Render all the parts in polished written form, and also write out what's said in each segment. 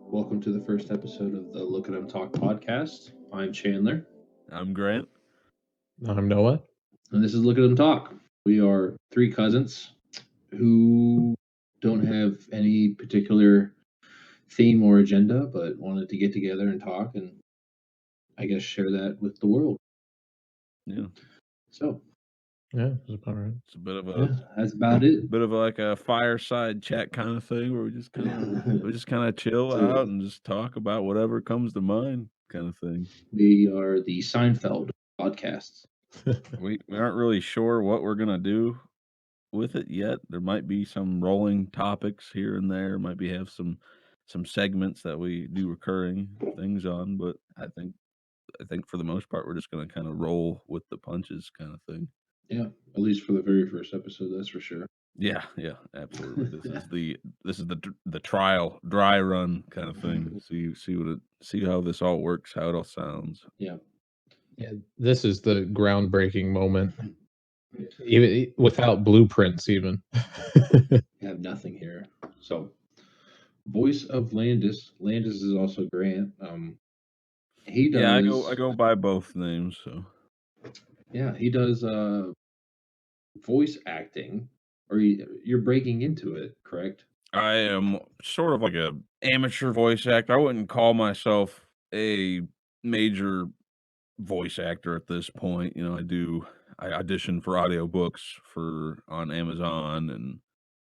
Welcome to the first episode of the Look at 'em Talk podcast. I'm Chandler, I'm Grant. I'm Noah. and this is Look at 'em Talk. We are three cousins who don't have any particular theme or agenda, but wanted to get together and talk and I guess share that with the world. Yeah, So, Yeah, that's about right. it's a bit of yeah, a that's about it. like a fireside chat kind of thing where we just kind of chill So- out and just talk about whatever comes to mind, kind of thing. We are the Seinfeld podcasts. We aren't really sure what we're gonna do with it yet. There might be some rolling topics here and there. Might be have some segments that we do recurring things on, but I think for the most part we're just gonna kind of roll with the punches, kind of thing. Yeah, at least for the very first episode, that's for sure. Yeah, absolutely. This is the trial dry run kind of thing. See how this all works, how it all sounds. Yeah. Yeah, this is the groundbreaking moment, even without blueprints. Even Have nothing here. So, voice of Landis. Landis is also Grant. He does. Yeah, I go by both names. So Yeah, he does voice acting, or you're breaking into it, correct? I am sort of like a amateur voice actor. I wouldn't call myself a major voice actor at this point. You know, I audition for audiobooks for on Amazon, and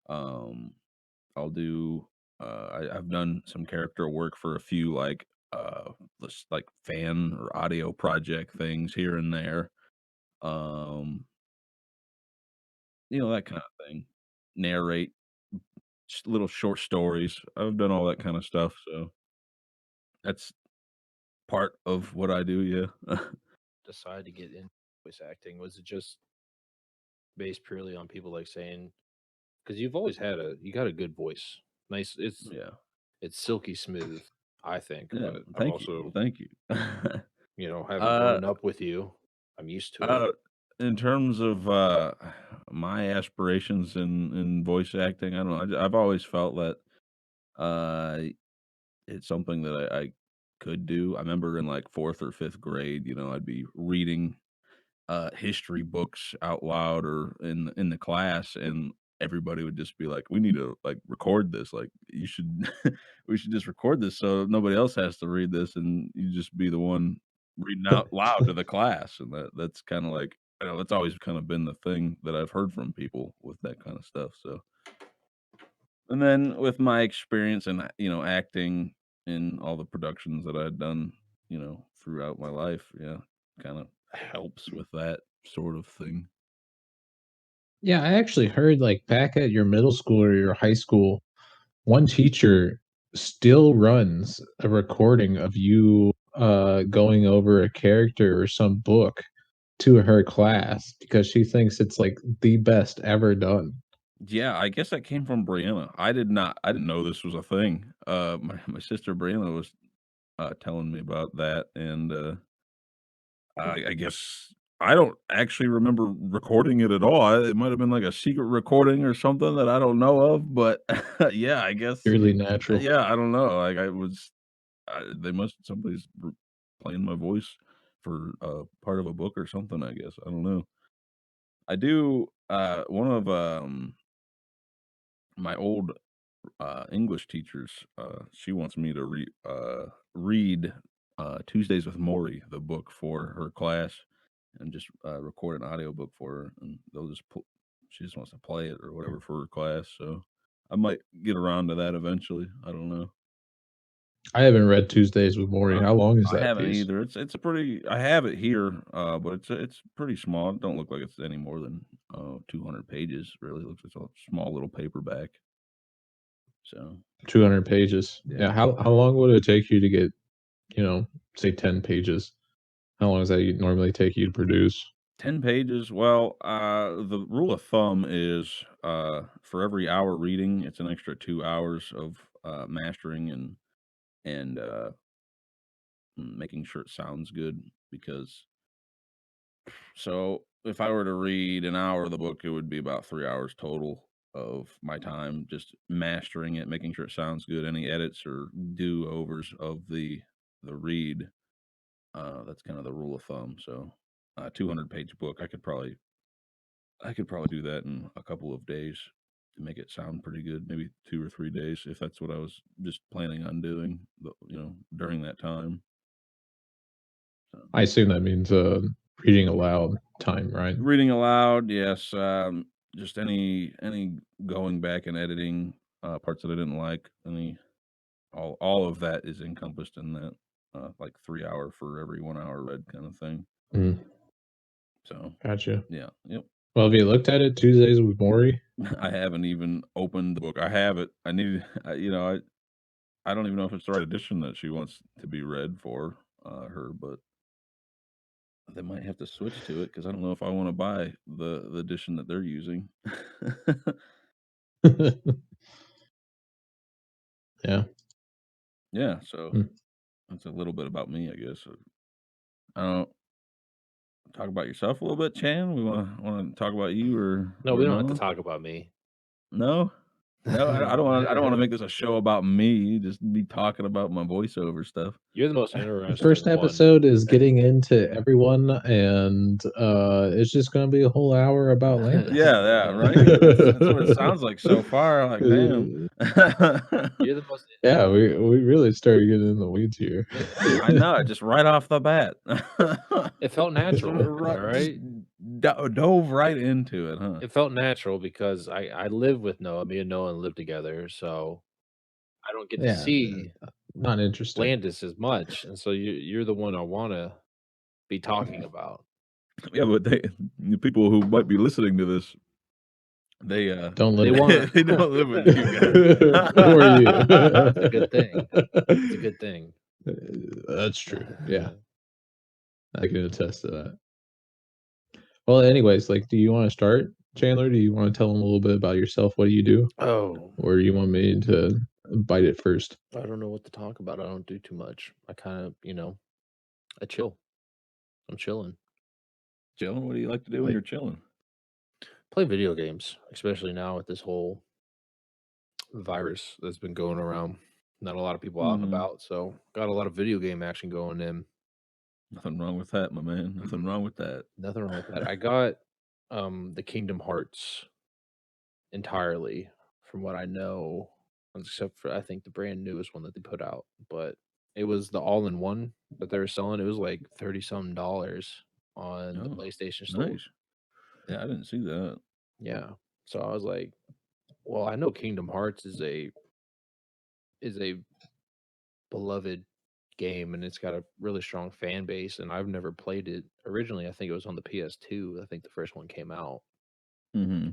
I'll do I've done some character work for a few like fan or audio project things here and there. Um, you know, that kind of thing. Narrate little short stories. I've done all that kind of stuff, so that's part of what I do, yeah. Decide to get into voice acting? Was it just based purely on people like saying, because you've always had you got a good voice, nice, Yeah. it's silky smooth, I think. Yeah, But I'm thank also, you. Thank you. having Uh grown up with you, I'm used to it. In terms of my aspirations in voice acting, I don't know. I've always felt that uh, it's something that I could do. I remember in like fourth or fifth grade, you know, I'd be reading history books out loud or in the class, and everybody would just be like, "We need to like record this. Like, you should, we should just record this so nobody else has to read this, and you just be the one reading out loud to the class." And that's kind of like, you know, that's always kind of been the thing that I've heard from people with that kind of stuff. So, and then with my experience in acting in all the productions that I'd done, you know, throughout my life, yeah, kind of helps with that sort of thing. yeah, I actually heard like back at your middle school or your high school, one teacher still runs a recording of you going over a character or some book to her class because she thinks it's like the best ever done. Yeah, I guess that came from Brianna. I didn't know this was a thing. My sister Brianna was telling me about that, and I guess I don't actually remember recording it at all. It might have been like a secret recording or something that I don't know of, but yeah, I guess Purely natural. yeah, I don't know. Like they must somebody's playing my voice for part of a book or something. I guess I don't know. I do. One of my old English teachers. She wants me to read Tuesdays with Maury, the book for her class, and just record an audiobook for her, and they'll just she just wants to play it or whatever for her class. So I might get around to that eventually. I don't know. I haven't read Tuesdays with Maury. How long is I that haven't piece? either. It's a pretty. I have it here, but it's pretty small. It don't look like it's any more than 200 pages. Really looks like a small little paperback. So 200 pages. Yeah. Yeah. How long would it take you to get, say 10 pages? How long does that normally take you to produce? 10 pages. Well, the rule of thumb is for every hour reading, it's an extra 2 hours of mastering and making sure it sounds good because So if I were to read an hour of the book, it would be about 3 hours total of my time just mastering it, making sure it sounds good. Any edits or do overs of the read. That's kind of the rule of thumb. So, 200-page book, I could probably do that in a couple of days to make it sound pretty good. Maybe 2 or 3 days if that's what I was just planning on doing. During that time. So. I assume that means reading aloud time, right? Reading aloud, yes. Just any going back and editing parts that I didn't like. All of that is encompassed in that like 3 hour for every 1 hour read kind of thing. Mm, So gotcha. yeah, yep. Well, have you looked at it, Tuesdays with Maury? I haven't even opened the book. I have it. I need. I don't even know if it's the right edition that she wants to be read for her, but they might have to switch to it because I don't know if I want to buy the edition that they're using. Yeah. Yeah, so Mm. that's a little bit about me, I guess. I don't talk about yourself a little bit, Chan. We want to talk about you or No, we don't have to no? talk about me. No, no. I don't want. I don't want to make this a show about me. Just be talking about my voiceover stuff. You're the most The interesting first one. episode is getting into everyone, and it's just going to be a whole hour about Landon. Yeah, right. That's what it sounds like so far. Like, damn. You're the most. Yeah, we really started getting in the weeds here. I know, just right off the bat. It felt natural. All right. Dove right into it, huh? It felt natural because I live with Noah. Me and Noah live together, so I don't get to Yeah, see not interesting. Landis as much, and so you're the one I want to be talking about. Yeah, but the people who might be listening to this, they Don't They live. want they don't live with you guys. Who are you? It's a good thing. It's a good thing. That's true. Yeah, I can attest to that. Well, anyways, like, do you want to start, Chandler? Do you want to tell them a little bit about yourself? What do you do? Oh, Or you want me to bite it first? I don't know what to talk about. I don't do too much. I kind of, I chill. I'm chilling. Chilling? What do you like to do when Like- you're chilling? Play video games, especially now with this whole virus that's been going around. Not a lot of people out and Mhm. about, so got a lot of video game action going in. Nothing wrong with that, my man. Nothing wrong with that. Nothing wrong with that. I got the Kingdom Hearts entirely, from what I know, except for I think the brand newest one that they put out. But it was the all-in-one that they were selling. It was like $30-some on the Oh, PlayStation Store. nice. Yeah, I didn't see that. Yeah. So I was like, well, I know Kingdom Hearts is a beloved game and it's got a really strong fan base, and I've never played it. Originally, I think it was on the PS2. I think the first one came out. Mm-hmm.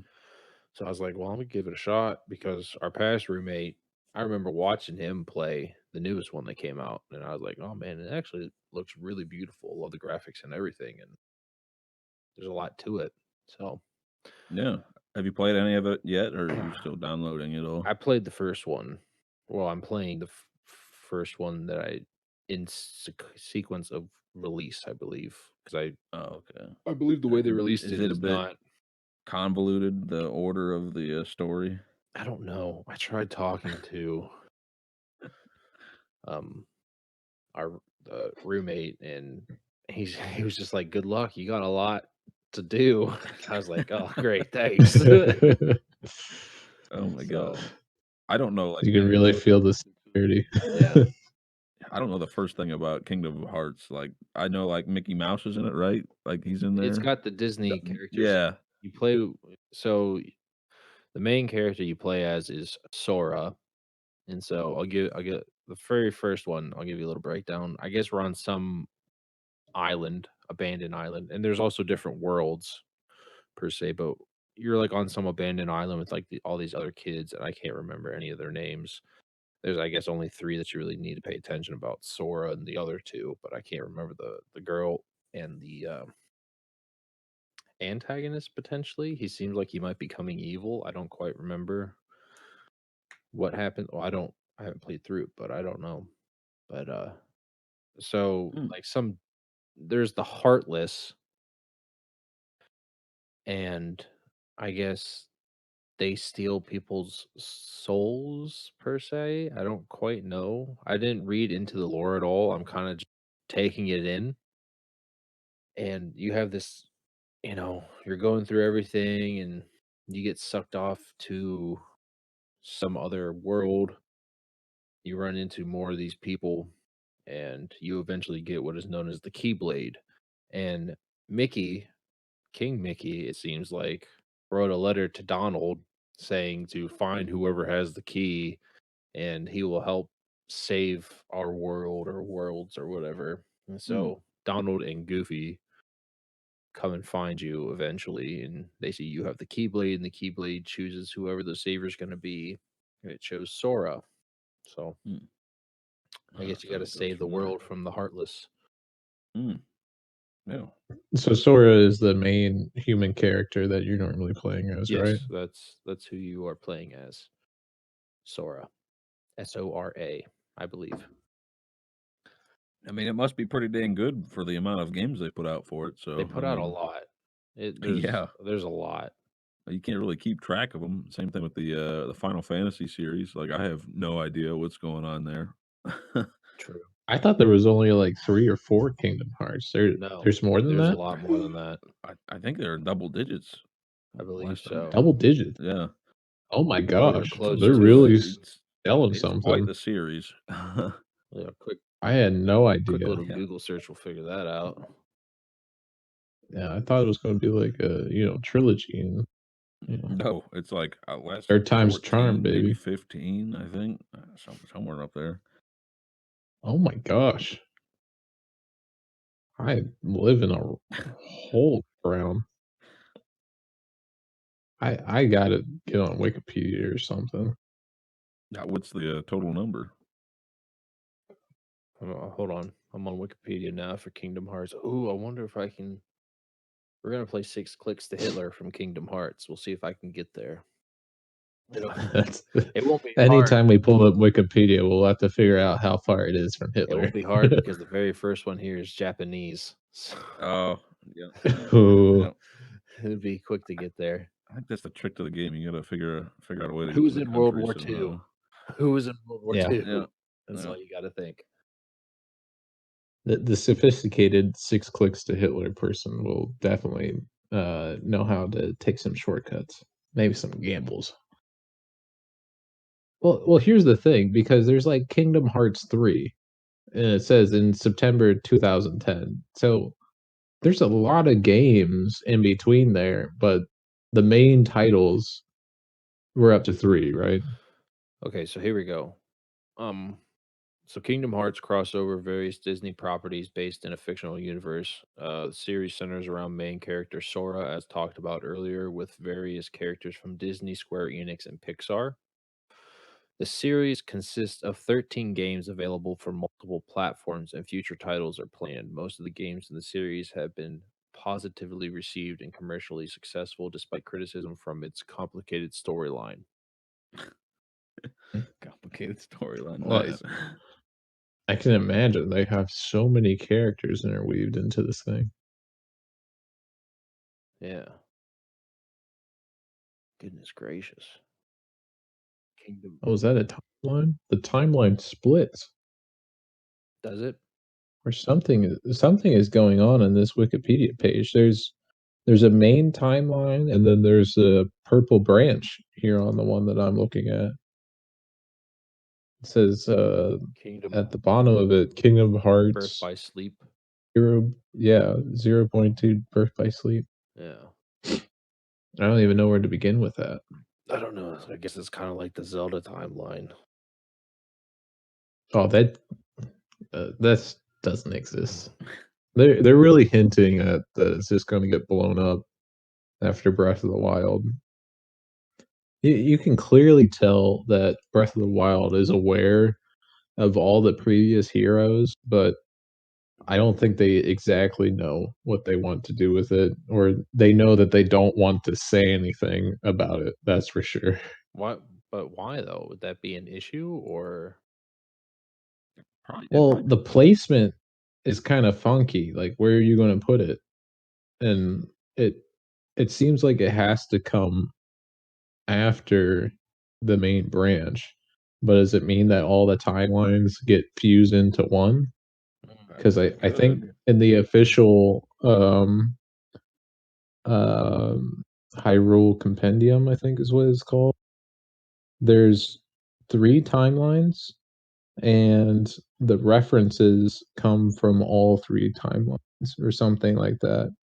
So I was like, well, I'm gonna give it a shot because our past roommate, I remember watching him play the newest one that came out, and I was like, oh man, it actually looks really beautiful. Love the graphics and everything, and there's a lot to it. So Yeah. Have you played any of it yet, or are you still downloading it all? I played the first one. Well, I'm playing the first one that I in sequence of release, I believe, because Oh, okay. I believe the way they released Is it it a is bit not. convoluted, the order of the story? I don't know. I tried talking to um our roommate, and he was just like, "Good luck. You got a lot to do." I was like, "Oh, great, thanks." Oh my So, god. I don't know. Like, You can really feel the sincerity. yeah. I don't know the first thing about Kingdom Hearts. Like, I know like Mickey Mouse is in it, right? Like he's in there. It's got the Disney characters. Yeah. You play so the main character you play as is Sora. And so I'll get the very first one, I'll give you a little breakdown. I guess we're on some island, abandoned island, and there's also different worlds per se, but you're like on some abandoned island with like all these other kids, and I can't remember any of their names. There's, I guess, only three that you really need to pay attention about: Sora and the other two, but I can't remember the girl and the antagonist potentially. He seems like he might be becoming evil. I don't quite remember what happened. Well, I haven't played through it, but I don't know. But so Mm. like there's the Heartless, and I guess they steal people's souls per se. I don't quite know. I didn't read into the lore at all. I'm kind of just taking it in, and you have this, you're going through everything, and you get sucked off to some other world. You run into more of these people, and you eventually get what is known as the Keyblade. And Mickey, King Mickey, it seems like, wrote a letter to Donald saying to find whoever has the key, and he will help save our world or worlds or whatever. And so Donald and Goofy come and find you eventually, and they see you have the Keyblade, and the Keyblade chooses whoever the savior's going to be. And it chose Sora. So I guess you got to save the world from the Heartless. Yeah. So Sora is the main human character that you're normally playing as, right? Yes, that's who you are playing as. Sora. Sora, I believe. I mean, it must be pretty dang good for the amount of games they put out for it. So They put out a lot. There's a lot. You can't really keep track of them. Same thing with the Final Fantasy series. Like, I have no idea what's going on there. True. I thought there was only like 3 or 4 Kingdom Hearts. No, There's more than there's that. a lot more than that. I think they're double digits. I believe last time. so. Double digits. Yeah. Oh my They're gosh, close they're to really it. selling It's quite something. the series. Yeah, quick I had no idea. little Google search will figure that out. Yeah, I thought it was going to be like a trilogy, and No, it's like last Third time's 14, charm, maybe baby. 15, I think, somewhere up there. Oh my gosh, I live in a hole ground. I gotta get on Wikipedia or something. Now, what's the total number? Hold on. I'm on Wikipedia now for Kingdom Hearts. Ooh, I wonder if I can. We're gonna play 6 Clicks to Hitler from Kingdom Hearts. We'll see if I can get there. It won't be hard. Anytime we pull up Wikipedia, we'll have to figure out how far it is from It Hitler. won't be hard because the very first one here is Japanese. So Oh, yeah. Ooh. Yeah. it'd be quick to get there. I think that's the trick to the game. You got to figure out a way to. Who's get to the in World countries War II? and, Who was in World War Yeah. II? Yeah. That's Yeah. all you got to think. The sophisticated 6 Clicks to Hitler person will definitely know how to take some shortcuts, maybe some gambles. Well, here's the thing, because there's like Kingdom Hearts 3, and it says in September 2010. So there's a lot of games in between there, but the main titles were up to 3, right? Okay, so here we go. So Kingdom Hearts crossover various Disney properties based in a fictional universe. The series centers around main character Sora, as talked about earlier, with various characters from Disney, Square Enix, and Pixar. The series consists of 13 games available for multiple platforms, and future titles are planned. Most of the games in the series have been positively received and commercially successful, despite criticism from its complicated storyline. Complicated storyline. Well, Nice. I can imagine they have so many characters interweaved into this thing. Yeah. Goodness gracious. Kingdom. Oh, is that a timeline? The timeline splits. Does it? Or something is going on in this Wikipedia page. There's a main timeline, and then there's a purple branch here on the one that I'm looking at. It says Kingdom at the bottom of it, Kingdom Birth Hearts by Sleep. 0.2 Birth by Sleep. Yeah. I don't even know where to begin with that. I don't know. I guess it's kind of like the Zelda timeline. Oh, that doesn't exist. They're really hinting at that it's just going to get blown up after Breath of the Wild. You can clearly tell that Breath of the Wild is aware of all the previous heroes, but I don't think they exactly know what they want to do with it, or they know that they don't want to say anything about it. That's for sure. What? But why though? Would that be an issue or? Probably Well, the placement is kind of funky. Like, where are you going to put it? And it seems like it has to come after the main branch. But does it mean that all the timelines get fused into one? Because I think in the official Hyrule Compendium, I think is what it's called, there's 3 timelines, and the references come from all 3 timelines or something like that.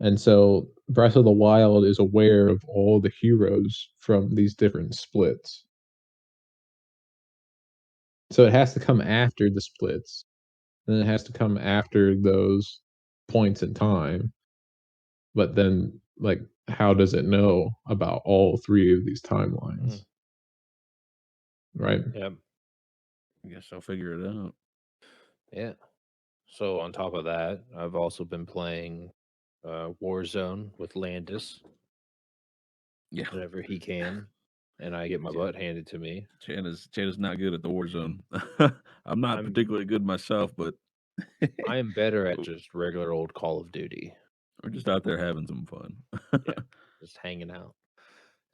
And so Breath of the Wild is aware of all the heroes from these different splits. So it has to come after the splits. Then it has to come after those points in time. But then, like, how does it know about all 3 of these timelines? Right? Yep. I guess I'll figure it out. Yeah. So on top of that, I've also been playing Warzone with Landis Yeah, whenever he can, and I get my butt handed to me. Chan is not good at the Warzone. I'm not I'm particularly good myself, but I am better at just regular old Call of Duty. we're just out there having some fun. Yeah, just hanging out.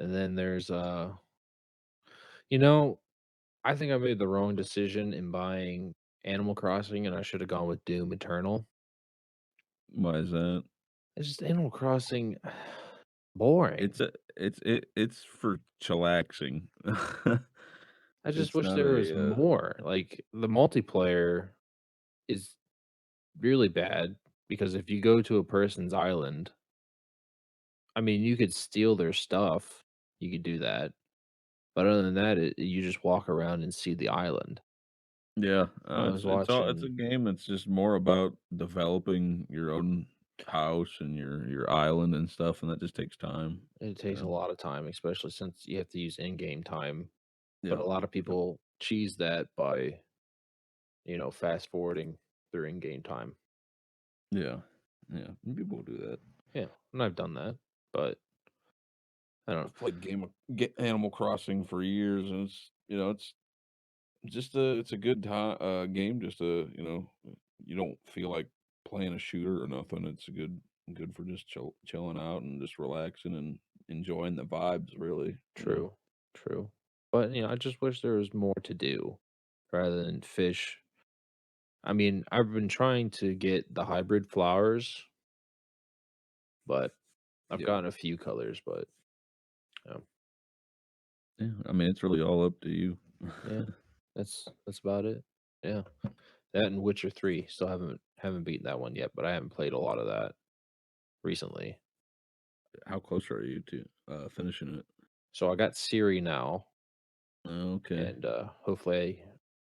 And then there's you know, I think I made the wrong decision in buying Animal Crossing, and I should have gone with Doom Eternal. Why is that? It's just Animal Crossing boring. It's for chillaxing. I just It's wish not there was a more. Like the multiplayer is really bad because if you go to a person's island, I mean, you could steal their stuff. You could do that. But other than that, you just walk around and see the island. yeah. I was It's a watching. game that's just more about developing your own house and your island and stuff, and that just takes time. It takes a Yeah. lot of time, especially since you have to use in-game time. But Yeah. a lot of people cheese that by, fast forwarding through in-game time. Yeah. Yeah. People do that. Yeah, and I've done that, but I don't know. I've played Animal Crossing for years, and it's just it's a good time game. Just you don't feel like playing a shooter or nothing. It's good for just chilling out and just relaxing and enjoying the vibes. Really, True, true. But I just wish there was more to do rather than fish. I mean, I've been trying to get the hybrid flowers, but I've Yeah. gotten a few colors, but Yeah. I mean, it's really all up to you. yeah, that's about it. Yeah. That and Witcher 3. Still haven't beaten that one yet, but I haven't played a lot of that recently. How close are you to finishing it? So I got Siri now, Okay. and hopefully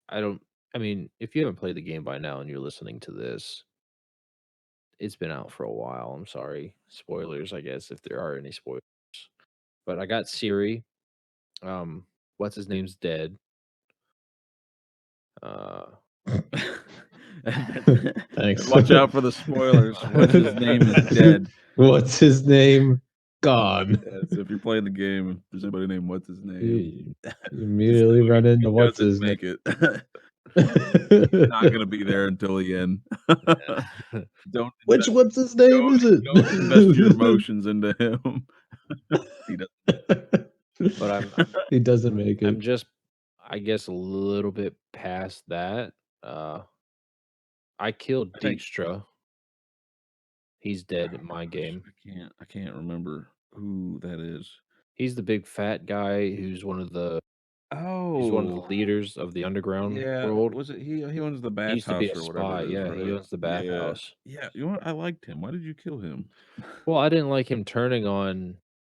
I don't I mean, if you haven't played the game by now and you're listening to this, it's been out for a while. I'm sorry. Spoilers, I guess, if there are any spoilers. But I got Siri. What's his name's dead. Thanks. Watch out for the spoilers. What's his name is dead. What's his name? Gone. Yeah, so if you're playing the game, if there's anybody named what's his name, You immediately run into what's his name. make it. Not gonna be there until the end. Don't Which what's his name is it? don't invest your emotions into him. He doesn't. But He doesn't make I'm it. just, I guess, a little bit past that. I killed I think- Dijkstra. He's dead in my game. I can't remember who that is. He's the big fat guy who's one of the Oh, leaders of the underground yeah. world. Was it he? He owns the He used to be a bathhouse or whatever. spy. it is, Yeah, right? he owns the bathhouse. Yeah, you know what? I liked him. Why did you kill him? Well, I didn't like him turning on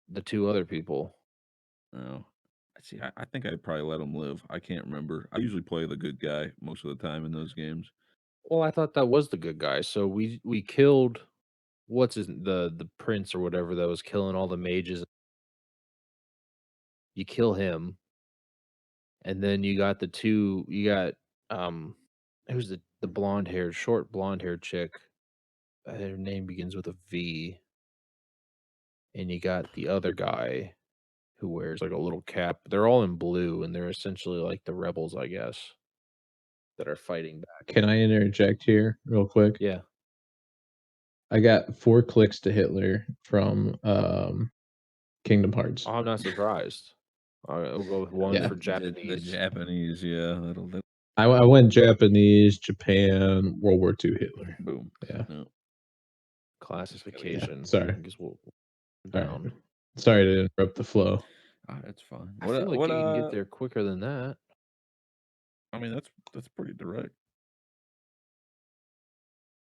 the 2 other people. Oh, see, I think I'd probably let him live. I can't remember. I usually play the good guy most of the time in those games. Well, I thought that was the good guy. So we killed the prince or whatever that was killing all the mages. You kill him, and then you got who's the short blonde haired chick. Her name begins with a V. And you got the other guy who wears like a little cap. They're all in blue, and they're essentially like the rebels, I guess, that are fighting back. Can I interject here real quick? Yeah. I got 4 clicks to Hitler from Kingdom Hearts. I'm not surprised. All right, we'll go with one Yeah. for The Japanese. Japanese, yeah. That'll I went Japanese, Japan, World War II, Hitler. boom. Yeah. No. Classification. sorry. I guess we'll All down. right. Sorry to interrupt the flow. That's fine. I feel like you can get there quicker than that. I mean, that's pretty direct.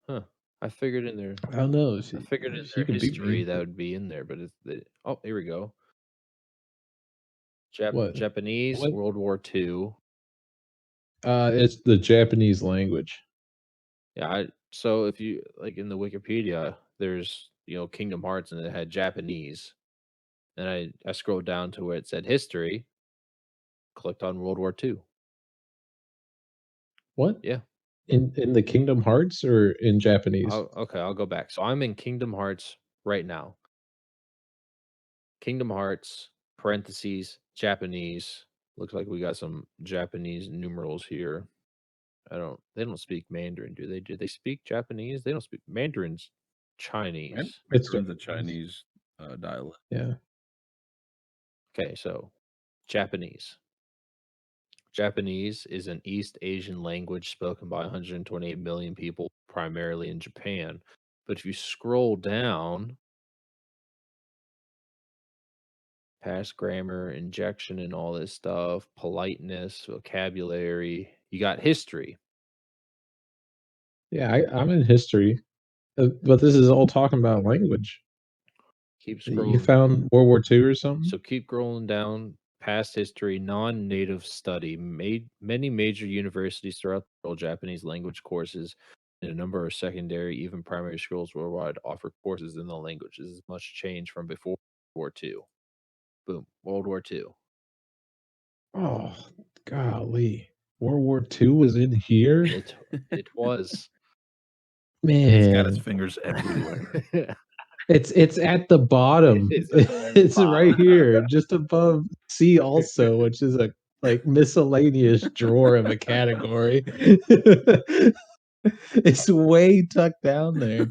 Huh. I figured in there. I don't know. I figured in their history that would be in there, but oh, here we go. What? Japanese, What? World War II. It's the Japanese language. Yeah, so if you like in the Wikipedia, there's Kingdom Hearts and it had Japanese. And I scrolled down to where it said history, clicked on World War II. What? Yeah. In the Kingdom Hearts or in Japanese? Okay, I'll go back. So I'm in Kingdom Hearts right now. Kingdom Hearts, parentheses, Japanese. Looks like we got some Japanese numerals here. They don't speak Mandarin, do they? Do they speak Japanese? They don't speak Mandarin's Chinese. It's the Chinese dialect. Yeah. Okay, so Japanese. Japanese is an East Asian language spoken by 128 million people, primarily in Japan. But if you scroll down, past grammar, injection, and all this stuff, politeness, vocabulary, you got history. Yeah, I'm in history, but this is all talking about language. Keep scrolling. You found World War II or something? So keep scrolling down. Past history, non-native study. Many major universities throughout the world, Japanese language courses, and a number of secondary, even primary schools worldwide offer courses in the language. This is much change from before World War II. Boom, World War II. Oh, golly. World War II was in here? It was. Man. It's got its fingers everywhere. It's at the bottom. It's right here, just above C also, which is a like miscellaneous drawer of a category. It's way tucked down there.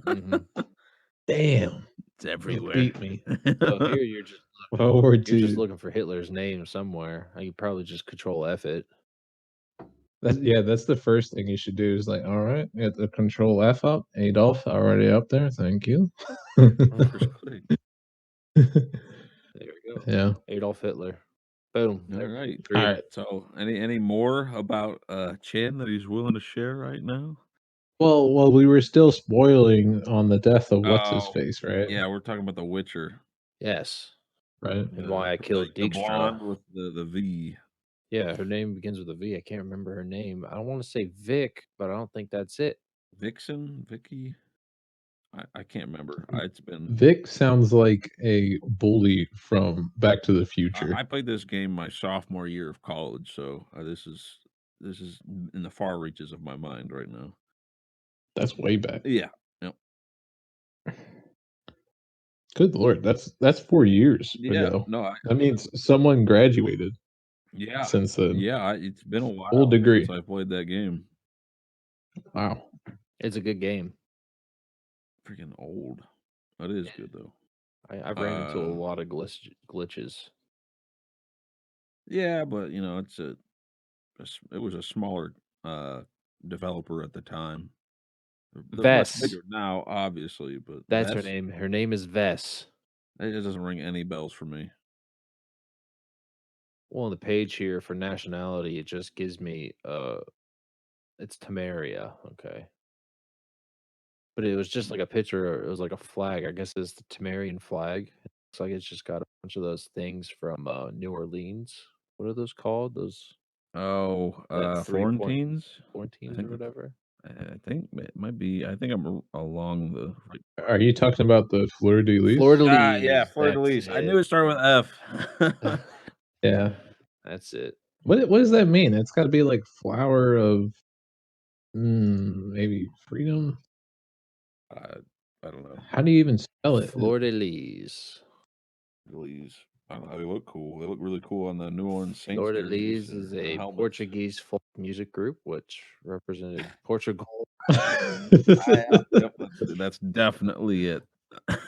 Damn. It's everywhere. Beat me. So here you're just World War you're just II. looking for Hitler's name somewhere. I could probably just Control F it. That's the first thing you should do is like, all right, get the Control F up. Adolf already up there. Thank you. First click. There we go. Yeah. Adolf Hitler. Boom. All right. All right. So any more about Chan that he's willing to share right now? Well, we were still spoiling on the death of what's his Oh, face, right? Yeah, we're talking about The Witcher. Yes. Right. And why I killed the Dijkstra. blonde with the V. Yeah, her name begins with a V. I can't remember her name. I don't want to say Vic, but I don't think that's it. Vixen, Vicky. I can't remember. It's been Vic sounds like a bully from Back to the Future. I played this game my sophomore year of college, so this is in the far reaches of my mind right now. That's way back. Yeah. Yep. Good Lord, that's 4 years Yeah. ago. No. That means someone graduated. Yeah. Since then. Yeah, it's been a while Full degree. since I played that game. Wow. It's a good game. Freaking old. That is good though. I've ran into a lot of glitches. Yeah, but it's it was a smaller developer at the time. They're much Vess. bigger now, obviously, but That's her Vess? name. Her name is Vess. It doesn't ring any bells for me. Well, on the page here for nationality, it just gives me it's Temeria, okay. But it was just like a picture, it was like a flag. I guess it's the Temerian flag. It looks like it's just got a bunch of those things from New Orleans. What are those called? Those Oh, that 3 point- Florentines? Florentines think or whatever. I think it might be. I think I'm along the. Are you talking about the Fleur de Lis? Fleur de Lis. Yeah, Fleur de Lis. I knew it started with F. Yeah. That's it. What does that mean? It's got to be like flower of maybe freedom. I don't know. How do you even spell it? Fleur de Lis. Lis. I don't know. They look cool. They look really cool on the New Orleans Saints. Fleur de jerseys Lis and is the a helmets. Portuguese folk music group which represented Portugal. Yep, That's definitely it.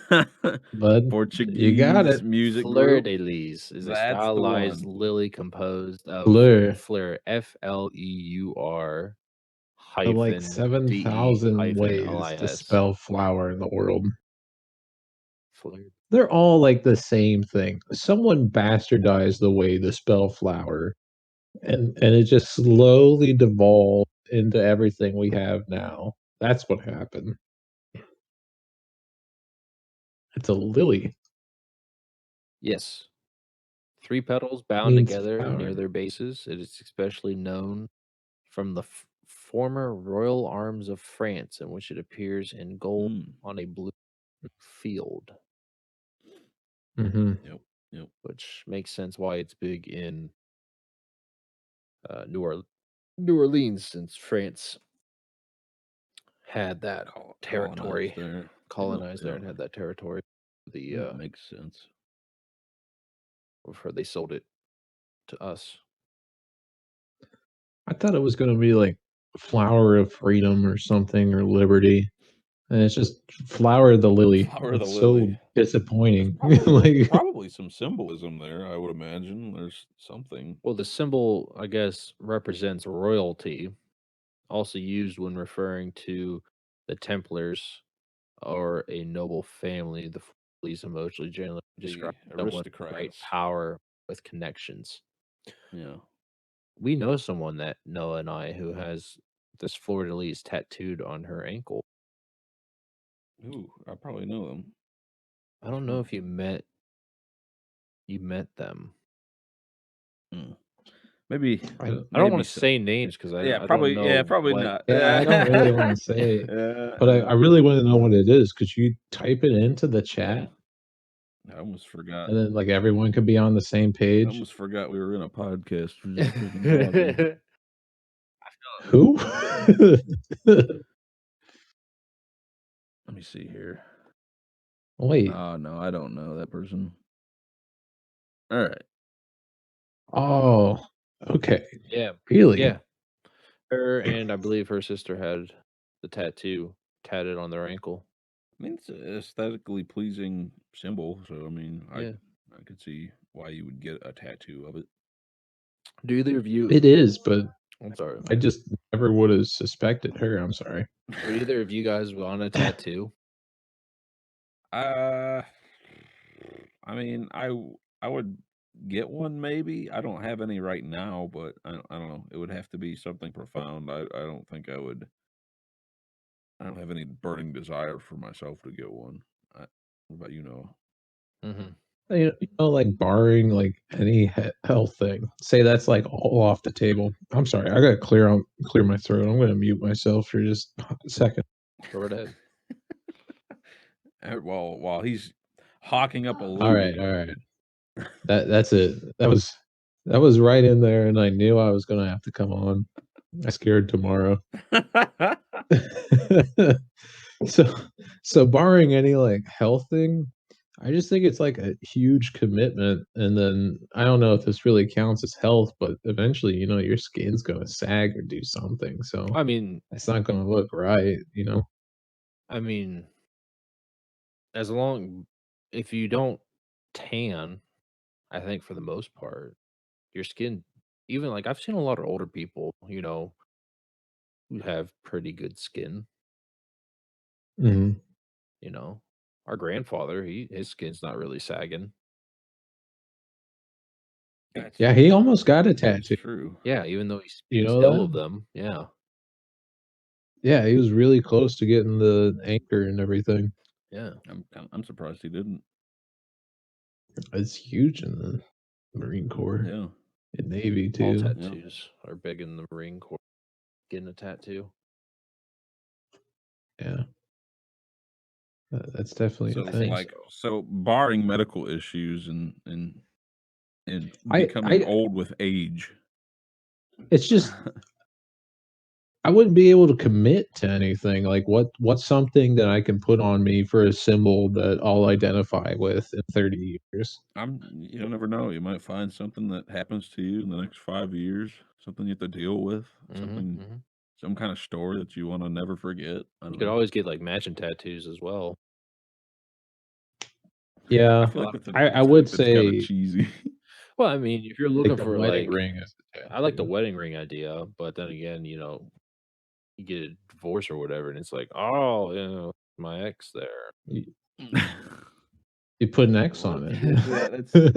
Bud, you got Portuguese it. music Fleur group. de lis is a That's the stylized one. lily composed of Fleur. fleur, FLEUR There are like hyphen DE 7,000 hyphen ways to LIS. spell flower in the world. Fleur. They're all like the same thing. Someone bastardized the way to spell flower, and it just slowly devolved into everything we have now. That's what happened. It's a lily. Yes. 3 petals bound Means together flower. near their bases. It is especially known from the former royal arms of France, in which it appears in gold on a blue field, Mm-hmm. Yep. which makes sense why it's big in New Orleans, since France had that territory, colonized there, and had that territory. That makes sense. Before they sold it to us. I thought it was going to be like flower of freedom or something, or liberty, and it's just flower of the lily. Flower of the It's lily. so disappointing. There's probably some symbolism there, I would imagine. There's something. Well, the symbol, I guess, represents royalty, also used when referring to the Templars or a noble family. The lilies emotionally generally describe someone with great aristocrats. power with connections. Yeah. We know someone, that Noah and I, who has this fleur de lis tattooed on her ankle. Ooh, I probably know them. I don't know if you met them. Maybe I don't want to say names because I probably don't know probably what- not. Yeah, I don't really want to say, but I really want to know what it is. Could you type it into the chat? I almost forgot. And then like everyone could be on the same I page. almost forgot we were in a podcast. We're just freaking talking. Who? Let me see here. Wait. Oh no, I don't know that person. All right. Oh, okay. Yeah. Really? Yeah. Her and I believe her sister had the tattoo tatted on their ankle. I mean, it's an aesthetically pleasing symbol, so I mean, Yeah. I could see why you would get a tattoo of it. Do either of you? It is, but I'm sorry. I just never would have suspected her. I'm sorry. Would either of you guys want a tattoo? I mean, I would get one maybe. I don't have any right now, but I don't know. It would have to be something profound. I don't think I would. I don't have any burning desire for myself to get one. What about you, Noah? Mm-hmm. You know, like barring like any health thing. Say that's like all off the table. I'm sorry. I gotta clear my throat. I'm gonna mute myself for just a second. Go right ahead. While he's hawking up a All right, loogie. all right. That's it. That was right in there, and I knew I was gonna have to come on. I scared tomorrow. So barring any like health thing, I just think it's like a huge commitment. And then I don't know if this really counts as health, but eventually, your skin's gonna sag or do something. So I mean, it's not gonna look right, I mean, if you don't tan, I think for the most part, your skin, even like I've seen a lot of older people, who have pretty good skin. Mhm. Our grandfather, his skin's not really sagging. Yeah, he almost got a tattoo. True. Yeah, even though he's You know ill that? of them. Yeah. Yeah, he was really close to getting the anchor and everything. Yeah. I'm surprised he didn't. It's huge in the Marine Corps. Yeah. And Navy All too. tattoos are big in the Marine Corps. Getting a tattoo. Yeah. That's definitely So a thing. so barring medical issues and becoming old with age. It's just I wouldn't be able to commit to anything. Like what's something that I can put on me for a symbol that I'll identify with in 30 years? You'll never know. You might find something that happens to you in the next 5 years, something you have to deal with, something some kind of story that you want to never forget. I You don't could know. always get like matching tattoos as well. I Yeah, feel like that's I would that's kind of say cheesy. Well, I mean, if you're like looking the for wedding like, ring is a I like the tattoo. wedding ring idea, but then again, you get a divorce or whatever, and it's like, oh, my ex there. You, you put an X Well, on it. yeah, that's an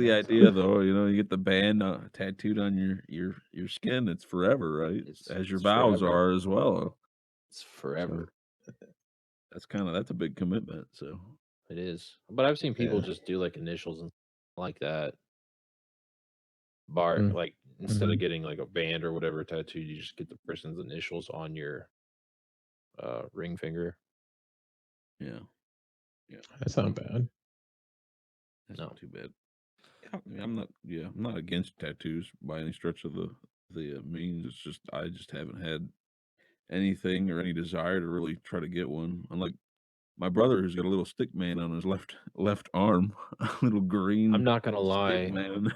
the X on idea, it. though. You get the band tattooed on your skin. It's forever, right? As your vows forever. are as well. It's forever. That's a big commitment. So It is. But I've seen people Yeah. just do like initials and like that. Mm. Like instead of Mhm. getting like a band or whatever tattooed, you just get the person's initials on your ring finger. yeah, That's not bad. that's No. not too bad. I mean, I'm not against tattoos by any stretch of the means. It's just I just haven't had anything or any desire to really try to get one. Unlike my brother, who's got a little stick man on his left arm, a little green. I'm not gonna stick lie. man.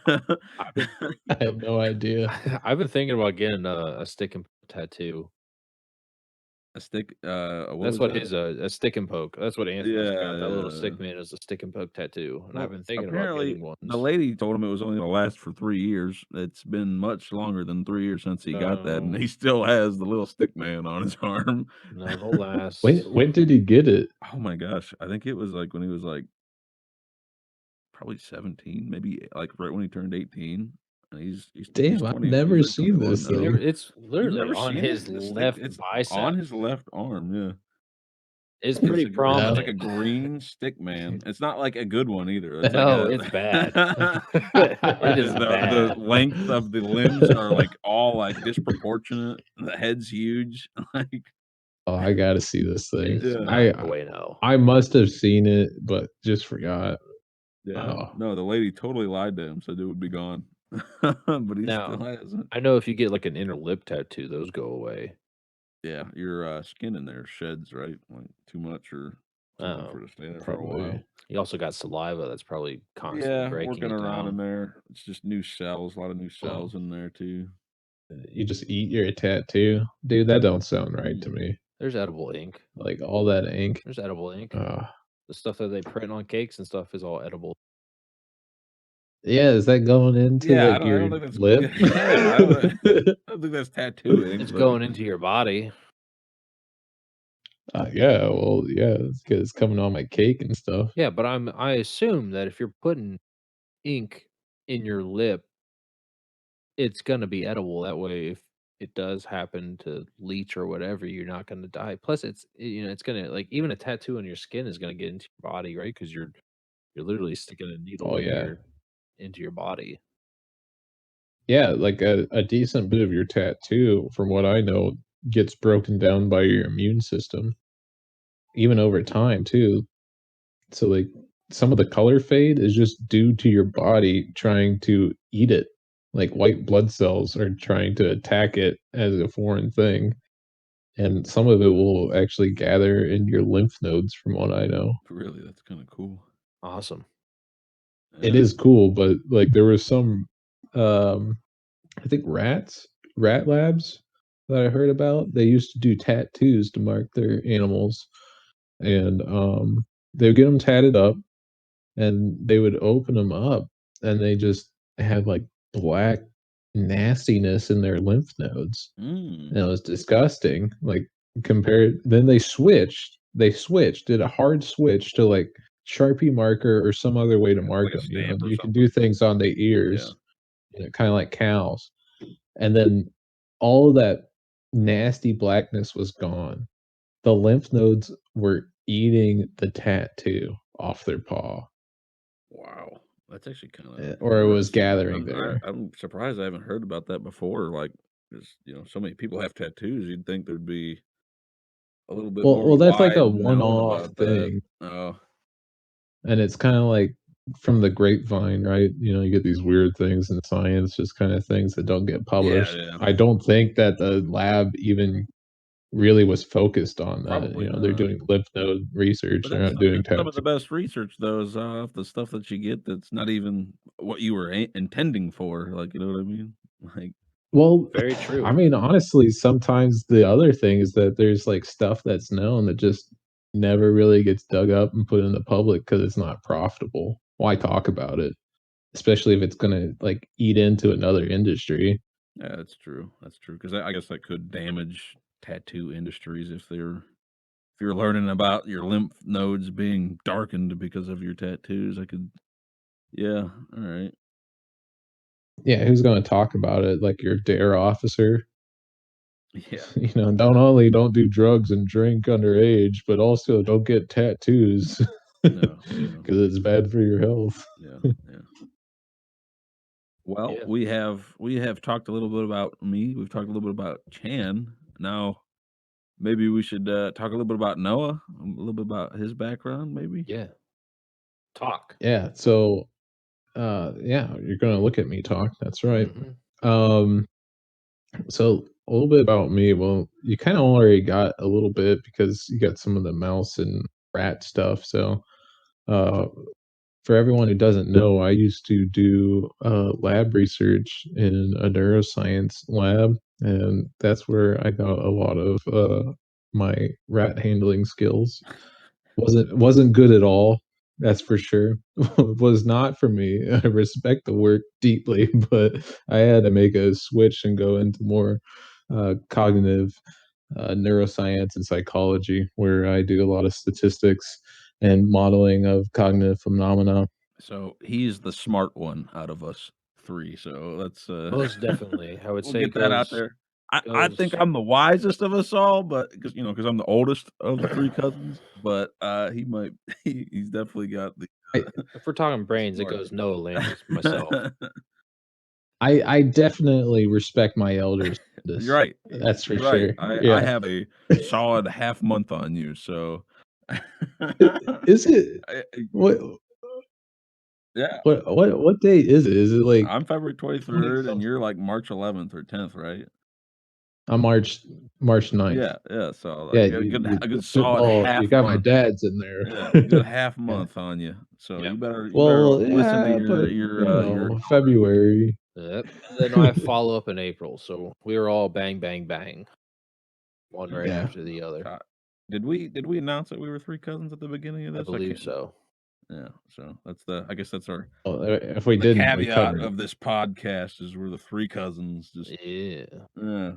I have no idea. I've been thinking about getting a stick and poke tattoo. A stick. What That's was what that? his a stick and poke. That's what Anthony's got. That little Yeah. stick man is a stick and poke tattoo, and I've Well, been thinking about apparently, getting one. the lady told him it was only going to last for 3 years. It's been much longer than 3 years since he got that, and No. he still has the little stick man on his arm. No, it'll last. When did he get it? Oh my gosh! I think it was like when he was like probably 17, maybe like right when he turned 18. And he's Damn, I've 20, never he's like seen 21 this now. thing. It's You've literally never on seen his it? The stick- left it's bicep. on his left arm. Yeah. It's pretty It's prominent. like a green stick man. It's not like a good one either. No, like it's bad. It is the bad. length of the limbs are like all like disproportionate. The head's huge. Like Oh, I gotta see this thing. It's Yeah. not the way no. I must have seen it, but just forgot. yeah. Oh. No, the lady totally lied to him, said it would be gone. But he Now- still hasn't. I know if you get like an inner lip tattoo, those go away. Yeah, your skin in there sheds, right? Like too much or something Oh, for it to stay there for a while. Probably. You also got saliva that's probably constantly Yeah, breaking working it around in down. there. It's just new cells, a lot of new cells in there too. You just eat your tattoo, dude. That don't sound right to me. There's edible ink. Like all that ink. There's edible ink. Uh, The stuff that they print on cakes and stuff is all edible. yeah, is that going into Yeah, like I your don't think that's lip? Yeah, I don't think that's tattooing. It's but- going into your body. Yeah, well, yeah, because it's coming on my cake and stuff. Yeah, but I assume that if you're putting ink in your lip, it's gonna be edible. That way, if it does happen to leach or whatever, you're not gonna die. Plus, it's gonna like even a tattoo on your skin is gonna get into your body, right? Because you're literally sticking a needle Oh, yeah. into your body. Yeah, like a decent bit of your tattoo, from what I know, gets broken down by your immune system, even over time too. So like some of the color fade is just due to your body trying to eat it. Like white blood cells are trying to attack it as a foreign thing. And some of it will actually gather in your lymph nodes, from what I know. Really, that's kind of cool. Awesome. It Yeah. is cool, but like there was some I think rat labs that I heard about. They used to do tattoos to mark their animals, and they would get them tatted up, and they would open them up, and they just had like black nastiness in their lymph nodes, and it was disgusting. Like compared, then they did a hard switch to like Sharpie marker or some other way to mark like a them. You know, stamp or you can something. do things on their ears, kind of like cows. And then all of that nasty blackness was gone. The lymph nodes were eating the tattoo off their paw. Wow, that's actually kind Yeah, of. or it was gathering there. I'm surprised I haven't heard about that before. Like, 'cause, so many people have tattoos. You'd think there'd be a little bit more. Well, that's like a wide known one-off about that. thing, Oh, and it's kind of like from the grapevine, right? You get these weird things in science, just kind of things that don't get published. yeah. I don't think that the lab even really was focused on that. Probably They're not. doing lymph node research. But They're that's not doing some of the tattoos. best research, though, is the stuff that you get that's not even what you were intending for. Like, you know what I mean? Like, Well, Very I true. mean, honestly, sometimes the other thing is that there's like stuff that's known that just never really gets dug up and put in the public because it's not profitable. Why talk about it? Especially if it's gonna like eat into another industry. Yeah, that's true. That's true. Because I guess that could damage tattoo industries if you're learning about your lymph nodes being darkened because of your tattoos. I could. Yeah. All right. Yeah, who's gonna talk about it? Like your dare officer? Yeah. Don't do drugs and drink underage, but also don't get tattoos No. because it's bad for your health. Yeah. Yeah. Well, Yeah. we have talked a little bit about me. We've talked a little bit about Chan. Now, maybe we should talk a little bit about Noah, a little bit about his background, maybe. Yeah. Talk. Yeah, so yeah, you're gonna look at me talk. That's right. Mhm. Um, so a little bit about me. Well, you kind of already got a little bit because you got some of the mouse and rat stuff. So, uh, for everyone who doesn't know, I used to do lab research in a neuroscience lab, and that's where I got a lot of my rat handling skills. Wasn't good at all, that's for sure. Was not for me. I respect the work deeply, but I had to make a switch and go into more cognitive neuroscience and psychology, where I do a lot of statistics and modeling of cognitive phenomena. So he's the smart one out of us three. So let's Most definitely. I would we'll say get that out goes there. I think goes I'm the wisest of us all, but because I'm the oldest of the three cousins, but he might he's definitely got the I if we're talking brains, it goes smartest. Noah Landis, myself. I definitely respect my elders. You're This right. that's for You're right. sure. I Yeah. have a solid half month on you, so Is it I, what yeah. what date is it? Is it like I'm February 20 23rd, and something? you're like March 11th or 10th, right? I'm March 9th. Yeah, yeah. So Yeah, like a good solid well, you half got my month. dad's in Yeah, there. good half Yeah. month on you. So Yep. you better Well, listen to yeah, but your February. Yep. And then I follow up in April, so we were all bang, bang, bang, one right Yeah. after the other. Did we announce that we were three cousins at the beginning of I this? believe can't. so. Yeah. So I guess that's our Well, if we the didn't, we caveat covered it. of this podcast is we're the three cousins. Just Yeah. yeah.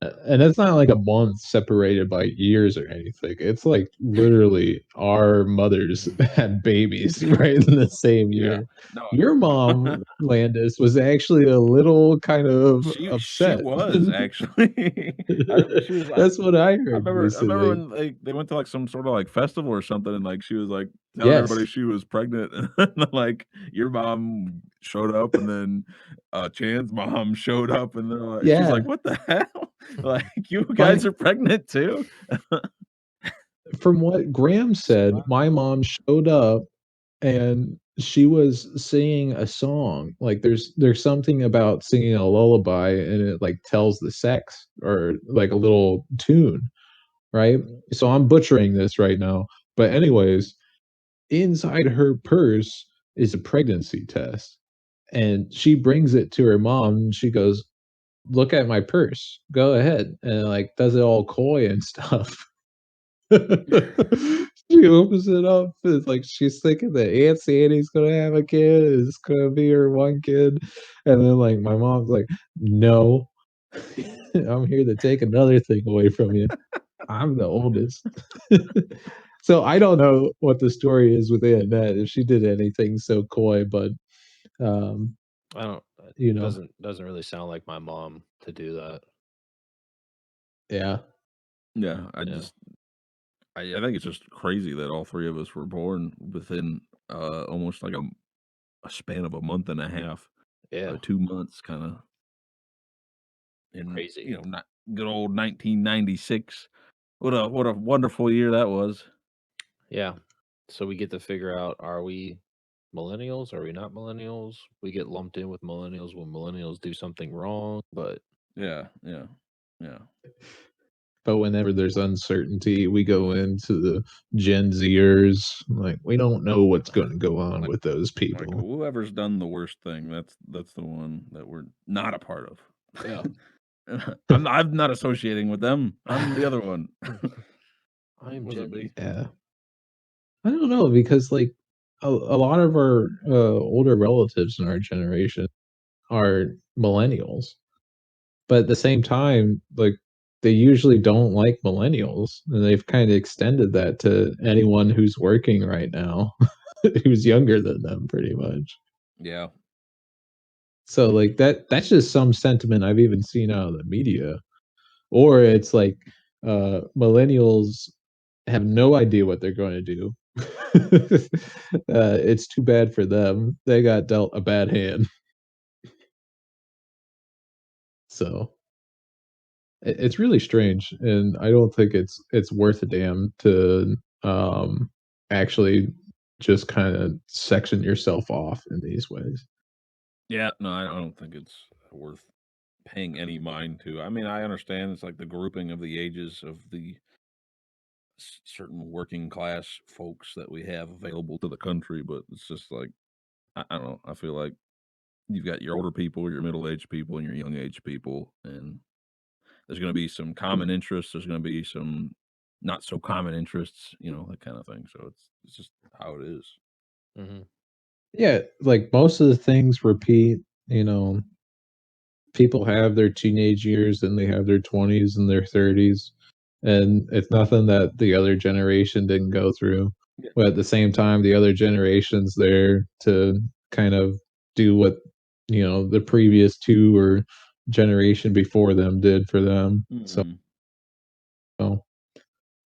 And it's not like a month separated by years or anything. It's like literally our mothers had babies right in the same Yeah. year. No. Your mom, Landis, was actually a little kind of She upset. was actually. She was like, That's what I I heard remember recently. when they went to like some sort of like festival or something, and like she was like telling everybody Yes. she was pregnant, and then, like your mom showed up, and then Chan's mom showed up, and they're like, she's Yeah. like, "What the hell? Like you My guys are pregnant too?" From what Graham said, my mom showed up and she was singing a song. Like there's something about singing a lullaby and it like tells the sex or like a little tune, right? So I'm butchering this right now. But anyways, inside her purse is a pregnancy test. And she brings it to her mom and she goes, "Look at my purse. Go ahead." And like does it all coy and stuff. She opens it up. It's like she's thinking that Aunt Sandy's gonna have a kid. It's gonna be her one kid, and then like my mom's like, "No, I'm here to take another thing away from you. I'm the oldest." So I don't know what the story is with Annette if she did anything so coy, but um, I don't you know, doesn't really sound like my mom to do that. yeah, Yeah, Yeah. I think it's just crazy that all three of us were born within almost like a span of a month and a half, Yeah. 2 months, kind of in Crazy. not good old 1996. What a wonderful year that was. Yeah. So we get to figure out, are we millennials? Are we not millennials? We get lumped in with millennials when millennials do something wrong, but Yeah, yeah, yeah. but whenever there's uncertainty, we go into the Gen Zers. Like we don't know what's going to go on Like with those like people. whoever's done the worst thing, that's the one that we're not a part of. Yeah. I'm not associating with them. I'm the other one. I'm Was it Jimmy. me? Yeah. I don't know because like a lot of our older relatives in our generation are millennials, but at the same time, like they usually don't like millennials, and they've kind of extended that to anyone who's working right now, who's younger than them, pretty much. Yeah. So like that's just some sentiment I've even seen out of the media. Or it's like millennials have no idea what they're going to do. It's too bad for them. They got dealt a bad hand. So it's really strange, and I don't think it's worth a damn to actually just kind of section yourself off in these ways. Yeah, no, I don't think it's worth paying any mind to. I mean, I understand it's like the grouping of the ages of the certain working class folks that we have available to the country, but it's just like I don't know. I feel like you've got your older people, your middle aged people, and your young age people, and there's going to be some common interests. There's going to be some not so common interests, that kind of thing. So it's just how it is. Mm-hmm. Yeah, like most of the things repeat, you know, people have their teenage years and they have their 20s and their 30s, and it's nothing that the other generation didn't go through. Yeah. But at the same time, the other generation's there to kind of do what, the previous two or generation before them did for them. So Mhm.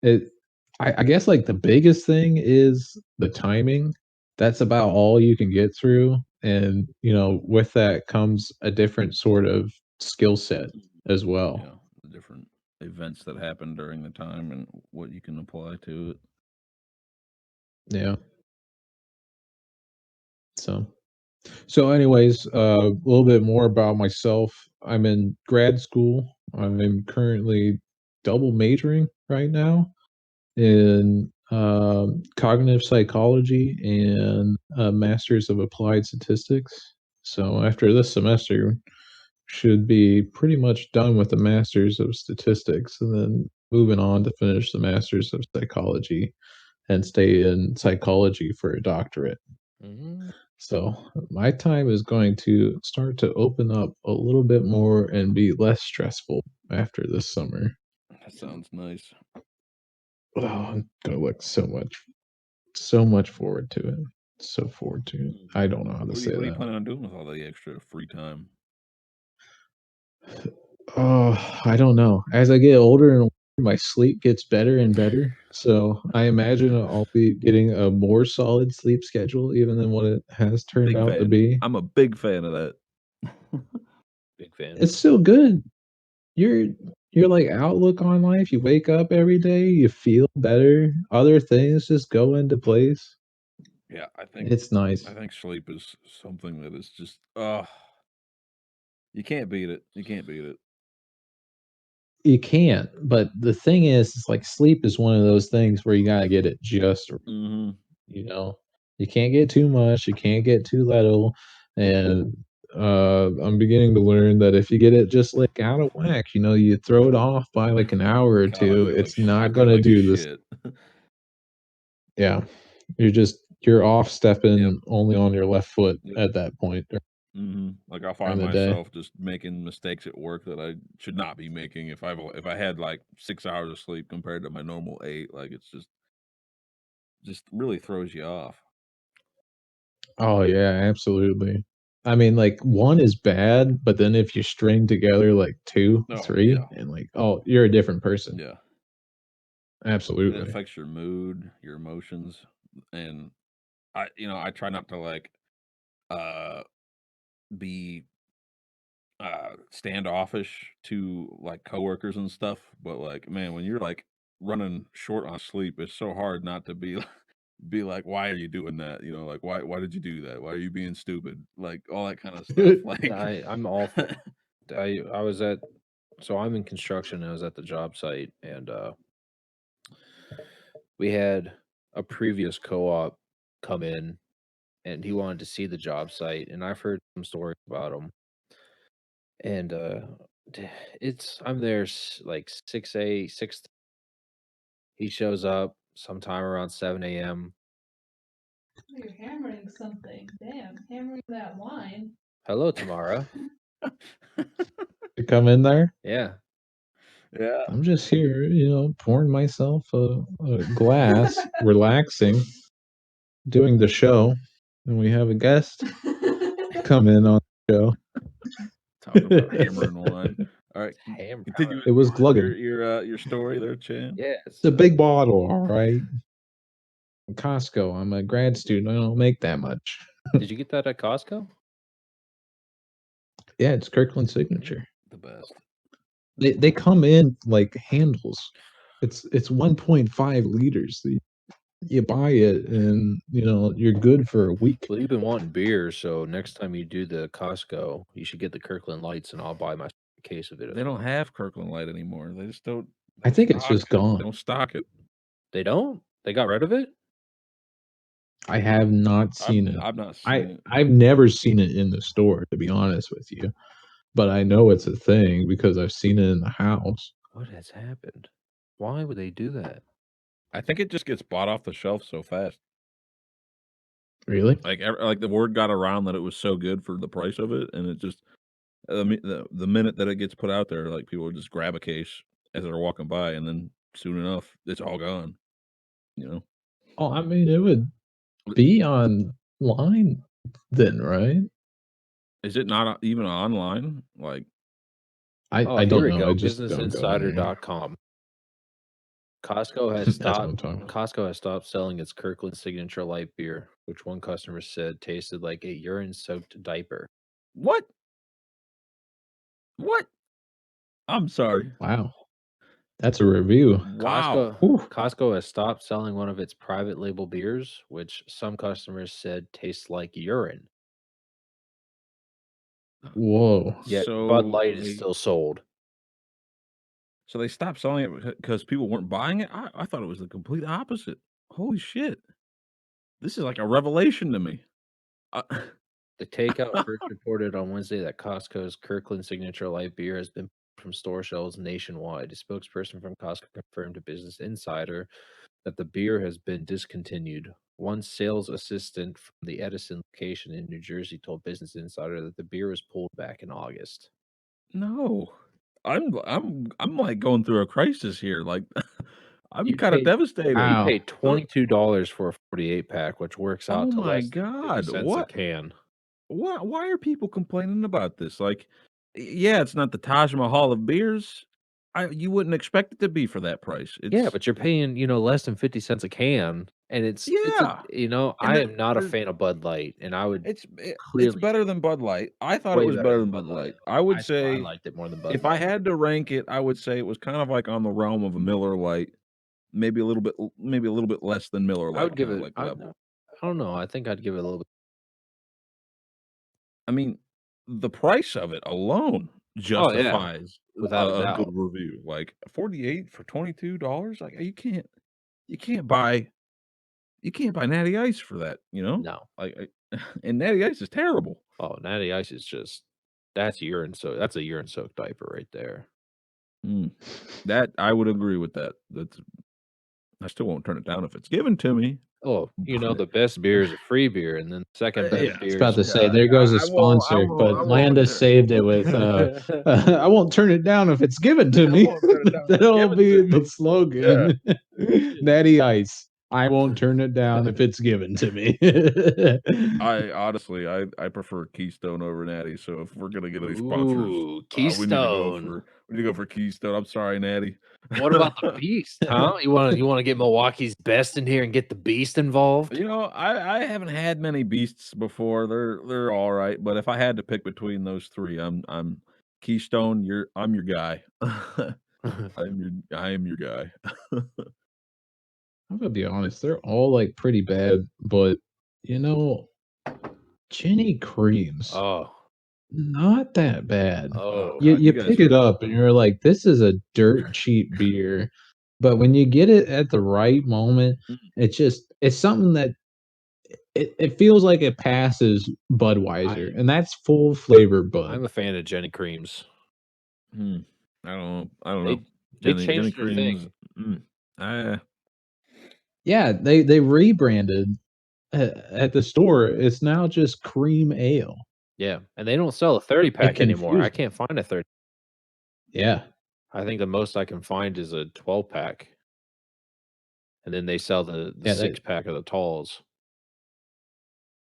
it I guess like the biggest thing is the timing. That's about all you can get through. And, with that comes a different sort of skill set as well. Yeah, the different events that happen during the time and what you can apply to it. Yeah. So anyways, a little bit more about myself. I'm in grad school. I'm currently double majoring right now in cognitive psychology and a master's of applied statistics. So after this semester, should be pretty much done with the master's of statistics and then moving on to finish the master's of psychology and stay in psychology for a doctorate. Mm-hmm. So my time is going to start to open up a little bit more and be less stressful after this summer. That sounds nice. Oh, I'm gonna look so much forward to it. So forward to it. I don't know how to What are say you, what are you that. planning on doing with all the extra free time? Oh, I don't know. As I get older and older, my sleep gets better and better. So I imagine I'll be getting a more solid sleep schedule even than what it has turned Big out to fan. be. I'm a big fan of that. Big fan. It's still good. Your your like outlook on life, you wake up every day, you feel better, other things just go into place. Yeah, It's nice. I think sleep is something that is just you can't beat it. You can't beat it. You can't, but the thing is, it's like sleep is one of those things where you gotta get it just right, Mm-hmm. you know? You can't get too much, you can't get too little, and, I'm beginning to learn that if you get it just, like, out of whack, you throw it off by, like, an hour or God, 2, I not feel gonna like do this. shit. Yeah. You're off Yep. stepping only on your left foot Yep. at that point Mm-hmm. Like I'll during find the day. myself just making mistakes at work that I should not be making if I had like 6 hours of sleep compared to my normal 8. Like it's just really throws you off. Oh, yeah, absolutely. I mean, like, 1 is bad, but then if you string together, like, 2, Oh 3, yeah, and, like, oh, you're a different person. yeah. It Absolutely. affects your mood, your emotions, and I try not to like uh be standoffish to like coworkers and stuff, but like man, when you're like running short on sleep, it's so hard not to be be like, why are you doing that? Like why did you do that? Why are you being stupid? Like all that kind of stuff. Yeah, Like I'm awful. I was at so I'm in construction. I was at the job site, and we had a previous co-op come in, and he wanted to see the job site, and I've heard some stories about him. and I'm there like 6. He shows up sometime around 7 a.m. You're hammering something. Damn, hammering that wine. Hello, Tamara. To come in there. Yeah. Yeah. I'm just here, pouring myself a glass, relaxing, doing the show, and we have a guest come in on the show. Talking about hammering wine. All right, Ham. continue. It was with Gluggen. your story there, Chan. Yeah. It's a big bottle, all right. Costco. I'm a grad student. I don't make that much. Did you get that at Costco? Yeah, it's Kirkland Signature. The best. They come in like handles. It's 1.5 liters. You buy it and you're good for a week. Well, you've been wanting beer, so next time you do the Costco, you should get the Kirkland Lights, and I'll buy my case of it. They don't have Kirkland Light anymore. They just don't. I think it's just They gone. don't stock it. They don't? They got rid of it? I have not seen it. I've not seen it. I've never seen it in the store, to be honest with you. But I know it's a thing because I've seen it in the house. What has happened? Why would they do that? I think it just gets bought off the shelf so fast. Really? Like the word got around that it was so good for the price of it, and it just the minute that it gets put out there, like people would just grab a case as they're walking by, and then soon enough, it's all gone. Oh, I mean, it would be online then, right? Is it not even online? Like, I Here don't we know. go. I just don't go anymore. BusinessInsider.com. Costco has That's what stopped. I'm talking about. Costco has stopped selling its Kirkland Signature Light beer, which one customer said tasted like a urine-soaked diaper. what? What? I'm sorry. Wow. That's a review. Wow. Costco has stopped selling one of its private label beers, which some customers said tastes like urine. Whoa. Yet So Bud Light is they- still sold. So they stopped selling it because people weren't buying it? I thought it was the complete opposite. Holy shit. This is like a revelation to me. The takeout first reported on Wednesday that Costco's Kirkland Signature Light beer has been from store shelves nationwide. A spokesperson from Costco confirmed to Business Insider that the beer has been discontinued. One sales assistant from the Edison location in New Jersey told Business Insider that the beer was pulled back in August. No. I'm like going through a crisis here. Like I'm You kind of paid- devastated. Wow. You paid $22 for a 48-pack, which works out Oh to my less than 50 God, cents what? a can. Why are people complaining about this? Like, yeah, it's not the Taj Mahal of beers. You wouldn't expect it to be for that price. Yeah, but you're paying, less than 50 cents a can, and it's Yeah. And I am not a fan of Bud Light, and I would it's clearly better than Bud Light. I thought way it was better than Bud Light. I would I say liked it more than Bud if Light. I had to rank it, I would say it was kind of like on the realm of a Miller Lite, maybe a little bit less than Miller Lite. I would give kinda it. like I level. don't know. I think I'd give it a little bit. I mean, the price of it alone justifies Without a a doubt. good review. Like 48 for $22. Like you can't buy Natty Ice for that. No. Like and Natty Ice is terrible. Oh, Natty Ice is just that's urine. So that's a urine soaked diaper right there. That I would agree with that. I still won't turn it down if it's given to me. Oh, the best beer is a free beer, and then the second best Yeah, I beer was about to is say, there goes a I won't- sponsor, I but won't- Landis saved it with, I won't turn it down if it's given to me. won't turn it down if it's That'll given be to me. the slogan. Natty Ice. I won't turn it down if it's given to me. I honestly, I prefer Keystone over Natty. So if we're gonna get any sponsors, Ooh, we need Keystone. to go for Keystone. I'm sorry, Natty. What about the Beast? Huh? You want to get Milwaukee's best in here and get the Beast involved? I haven't had many Beasts before. They're all right, but if I had to pick between those three, I'm Keystone. I'm your guy. I am your guy. I'm gonna be honest, they're all like pretty bad, but Jenny Creams, Oh, not that bad. oh. You God, you guys pick it up and you're like, this is a dirt cheap beer. But when you get it at the right moment, it's something that it feels like it passes Budweiser, and that's full flavor Bud. I'm a fan of Jenny Creams. I don't know. I don't They know. they Jenny changed their Creams. thing. Yeah, they rebranded at the store. It's now just cream ale. Yeah, and they don't sell a 30-pack anymore. I confused can't find a 30. Yeah, I think the most I can find is a 12-pack. And then they sell the Yeah, they- 6-pack of the talls.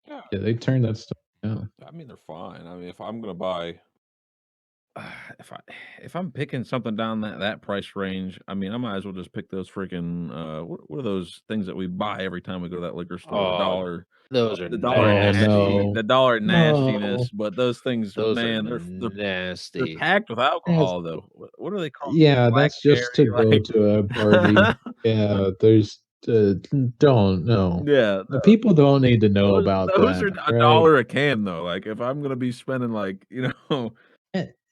Yeah. yeah, they turned that stuff down. I mean, they're fine. I mean, if I'm gonna buy, if I'm picking something down that price range, I mean, I might as well just pick those freaking what are those things that we buy every time we go to that liquor store? Oh, The dollar, Those are the dollar nasty. nasty, No. the dollar No. nastiness. But those things, those man, are they're nasty. packed with alcohol though. What are they called? Yeah, that's just to Blackberry, go like- to a party. Yeah, there's don't know. Yeah, The people don't need to know those, about those that. are right? $1 a can though. Like if I'm gonna be spending like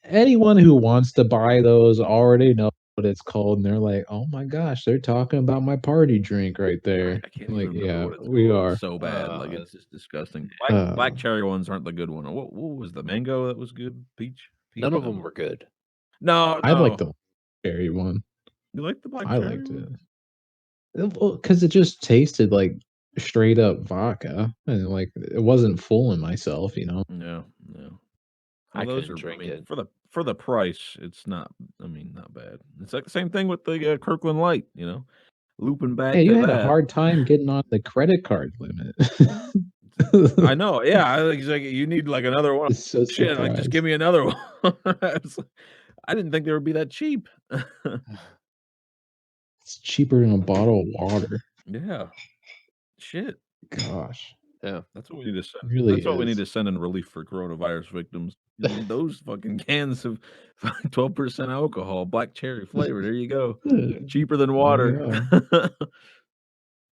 Anyone who wants to buy those already know what it's called, and they're like, "Oh my gosh, they're talking about my party drink right there." I can't Like, even remember yeah, what it's we called. are. It's so bad. Like Uh, it's just disgusting. uh, Black cherry ones aren't the good one. What was the mango that was good? Peach? None of Peach? them were good. No, I like no. the cherry one. You like the black I cherry liked one? it because it just tasted like straight up vodka, and like it wasn't fooling myself, you know. No. I Well, couldn't drink it. for the price. It's not. I mean, not bad. It's like the same thing with the Kirkland Light. Looping back. Yeah, you to had that. a hard time getting on the credit card limit. I know. Yeah, I think it's like you need like another one. It's so Shit, like just surprised. give me another one. I didn't think they would be that cheap. It's cheaper than a bottle of water. Yeah. Shit. Gosh, That's what we need to send. really That's what we need is. to send in relief for coronavirus victims. Those fucking cans of 12% alcohol, black cherry flavor. There you go. Cheaper than water.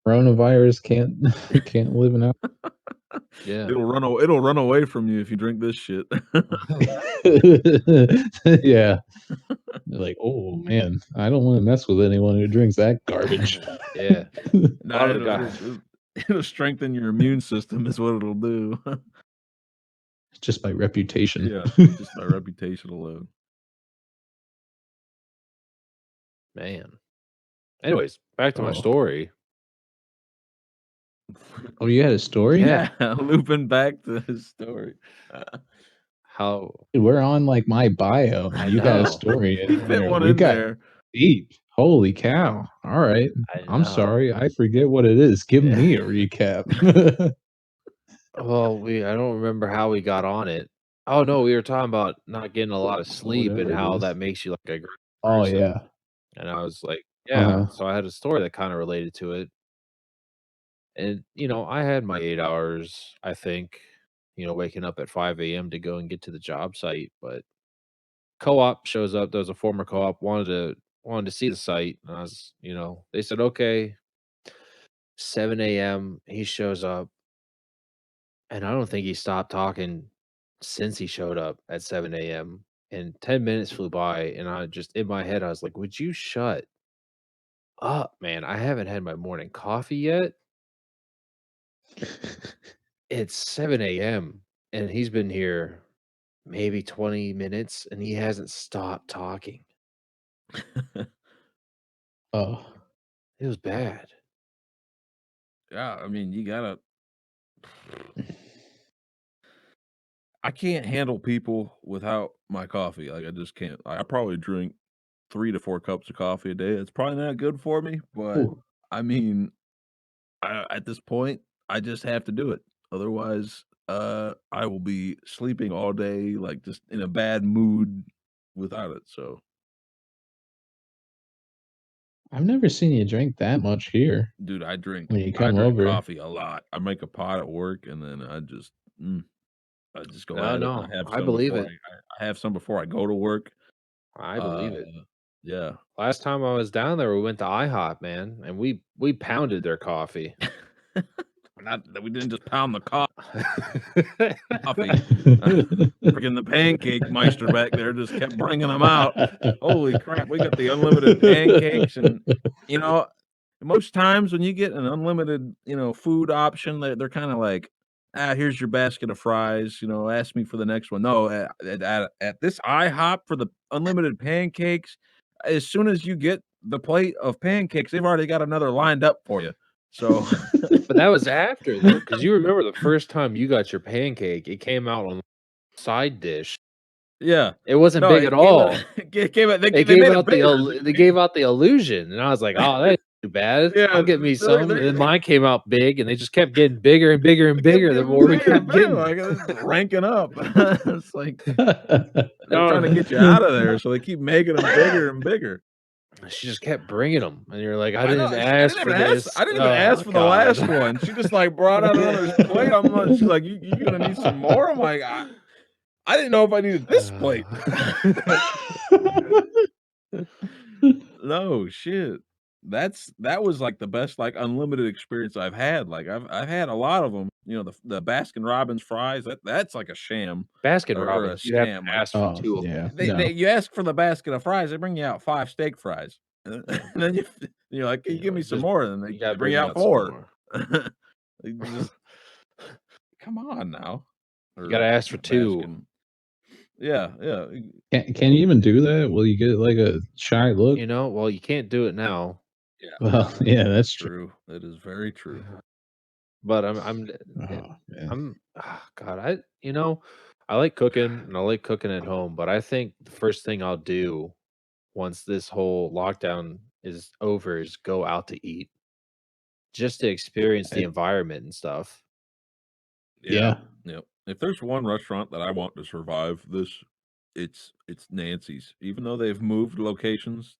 Coronavirus can't live in. Yeah. It'll run away from you if you drink this shit. Yeah. They're like, oh man, I don't want to mess with anyone who drinks that garbage. Yeah. No, lot of the guys- it'll strengthen your immune system is what it'll do. Just by reputation. Yeah, just by reputation alone. Man. Anyways, back to my Oh. story. Oh, you had a story? Yeah, looping back to his story. How Dude, we're on like my bio. I You got know. a story. He in fit there. one We in got there. deep. Holy cow. All right. I'm sorry. I forget what it is. Give Yeah. me a recap. Well, I don't remember how we got on it. Oh no, we were talking about not getting a lot of sleep and Whatever it how is. that makes you like a great Oh person. yeah. And I was like, yeah. Uh-huh. So I had a story that kind of related to it. And I had my 8 hours, I think, waking up at 5 a.m. to go and get to the job site. But co-op shows up. There was a former co-op wanted to see the site. And I was, they said, okay, 7 a.m. He shows up. And I don't think he stopped talking since he showed up at 7 a.m. And 10 minutes flew by, and I just, in my head, I was like, would you shut up, man? I haven't had my morning coffee yet. It's 7 a.m. and he's been here maybe 20 minutes and he hasn't stopped talking. Oh. It was bad. Yeah, I mean, you gotta. I can't handle people without my coffee. Like I just can't. I probably drink 3 to 4 cups of coffee a day. It's probably not good for me, but Ooh. I mean, at this point, I just have to do it. Otherwise, I will be sleeping all day, like just in a bad mood without it. So, I've never seen you drink that much here. dude, I drink When you come over. coffee a lot. I make a pot at work, and then I just go No, at it. no, I have I some believe before it. I have some before I go to work. I believe it. Yeah. Last time I was down there, we went to IHOP, man, and we pounded their coffee. Not that we didn't just pound the coffee. Freaking the pancake meister back there just kept bringing them out. Holy crap, we got the unlimited pancakes, and most times when you get an unlimited, food option, they're kind of like, here's your basket of fries. Ask me for the next one. No, at this IHOP for the unlimited pancakes, as soon as you get the plate of pancakes, they've already got another lined up for you. So, But that was after though, because you remember the first time you got your pancake, it came out on side dish. yeah, It wasn't no, big at all. They gave They made gave it out bigger. they gave out the illusion, and I was like, "Oh, that's too bad. Yeah, I'll get me they're- some." they're- And then mine came out big, and they just kept getting bigger and bigger and They kept bigger the getting more we bigger and kept bigger, getting. like it's ranking up. It's like they're No. trying to get you out of there, so they keep making them bigger and bigger. She just kept bringing them, and you're like, "I know, didn't ask for this. I didn't even ask for the last one. She just like brought out another plate. I'm like, she's like, you're gonna need some more. I'm like, I didn't know if I needed this plate. No shit. That was like the best like unlimited experience I've had. Like I've had a lot of them. The Baskin Robbins fries. That's like a sham. Baskin Or a Robbins. You have scam, to like- ask for two of them. yeah. You ask for the basket of fries, they bring you out 5 steak fries. And then you're like, "Can you give me some Just- more?" And then You they gotta bring you out some 4. more. Like, just- come on now. You gotta ask for 2. Baskin. Yeah. Can you even do that? Will you get like a shy look? Well, you can't do it now. Well, yeah, that's true. True. It is very true. But Oh, man. God, I like cooking and I like cooking at home, but I think the first thing I'll do once this whole lockdown is over is go out to eat just to experience the environment and stuff. Yeah. Yep. If there's one restaurant that I want to survive this, it's Nancy's. Even though they've moved locations,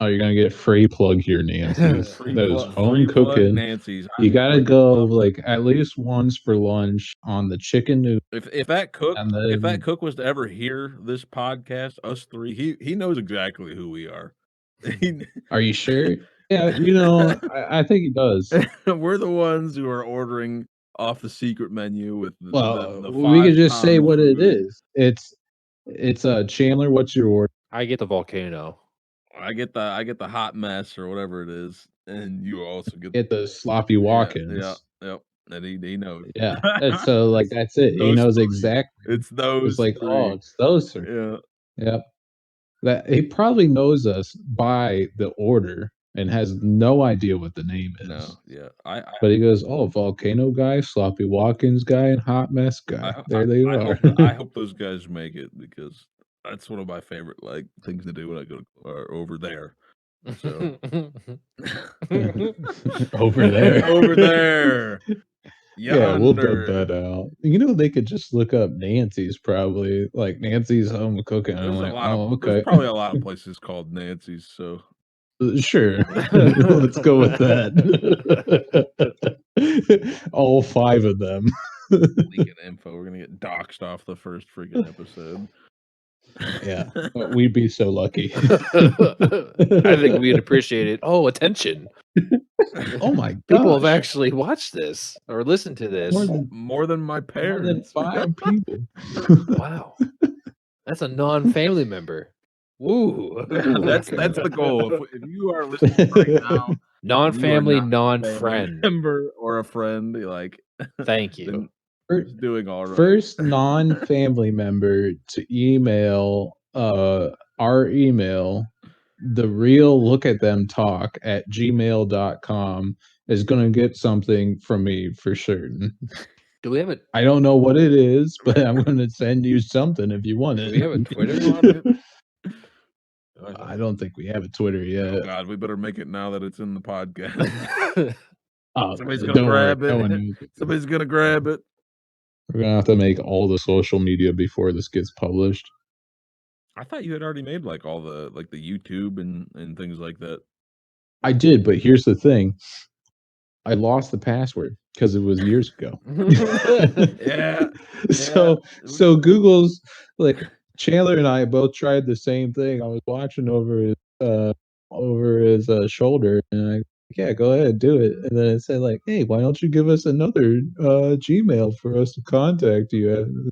Oh, you're gonna get free plug here, Nancy's. free That is plug- home free plug cooking. Nancy's. You I gotta freaking go love like at least once for lunch on the chicken noodle. If that cook And if then- that cook was to ever hear this podcast, us three, he knows exactly who we are. Are you sure? Yeah, I think he does. We're the ones who are ordering off the secret menu with the, Well, the we could just say 5-pound what it food. is. It's Chandler. What's your order? I get the volcano. I get the hot mess or whatever it is, and you also Get the sloppy walk-ins. Yep. And he knows. Yeah. And so like that's it. He Those knows three. exactly. It's those. It's like, three. oh, it's those three. Yeah. Yep. That he probably knows us by the order and has no idea what the name is. No. Yeah. I But he goes, oh, volcano guy, sloppy walk-ins guy, and hot mess guy. There they are. I hope those guys make it because that's one of my favorite like things to do when I go over there. So Over there. over there. Yeah, we'll Yonder. dub that out. They could just look up Nancy's probably, like Nancy's home cooking. And I'm There's like, oh, okay. there's probably a lot of places called Nancy's. So Sure. Let's go with that. All 5 of them. leaking info, we're gonna get doxxed off the first freaking episode. Yeah. We'd be so lucky. I think we'd appreciate it. Oh, attention. Oh my god. People have actually watched this or listened to this. More than my more than parents. 5 people. Wow. That's a non-family member. Woo. that's the goal. If you are listening right now, Non-family, you are not a family non-friend. member or a friend, like Thank you. then Fir- it's doing all right. First non-family member to email our email, the real look at them talk at gmail.com is going to get something from me for certain. Do we have a I don't know what it is, but I'm going to send you something if you want do it. we have a Twitter on it? I don't think we have a Twitter Oh yet. God, we better make it now that it's in the podcast. Oh, Somebody's gonna don't worry, grab it. no one knows it. Somebody's gonna grab it. We're going to have to make all the social media before this gets published. I thought you had already made like all the the YouTube and things like that. I did, but here's the thing. I lost the password because it was years ago. Yeah. So Google's like Chandler and I both tried the same thing. I was watching over his shoulder, and yeah, go ahead, do it. And then it said like, hey, why don't you give us another Gmail for us to contact you? And,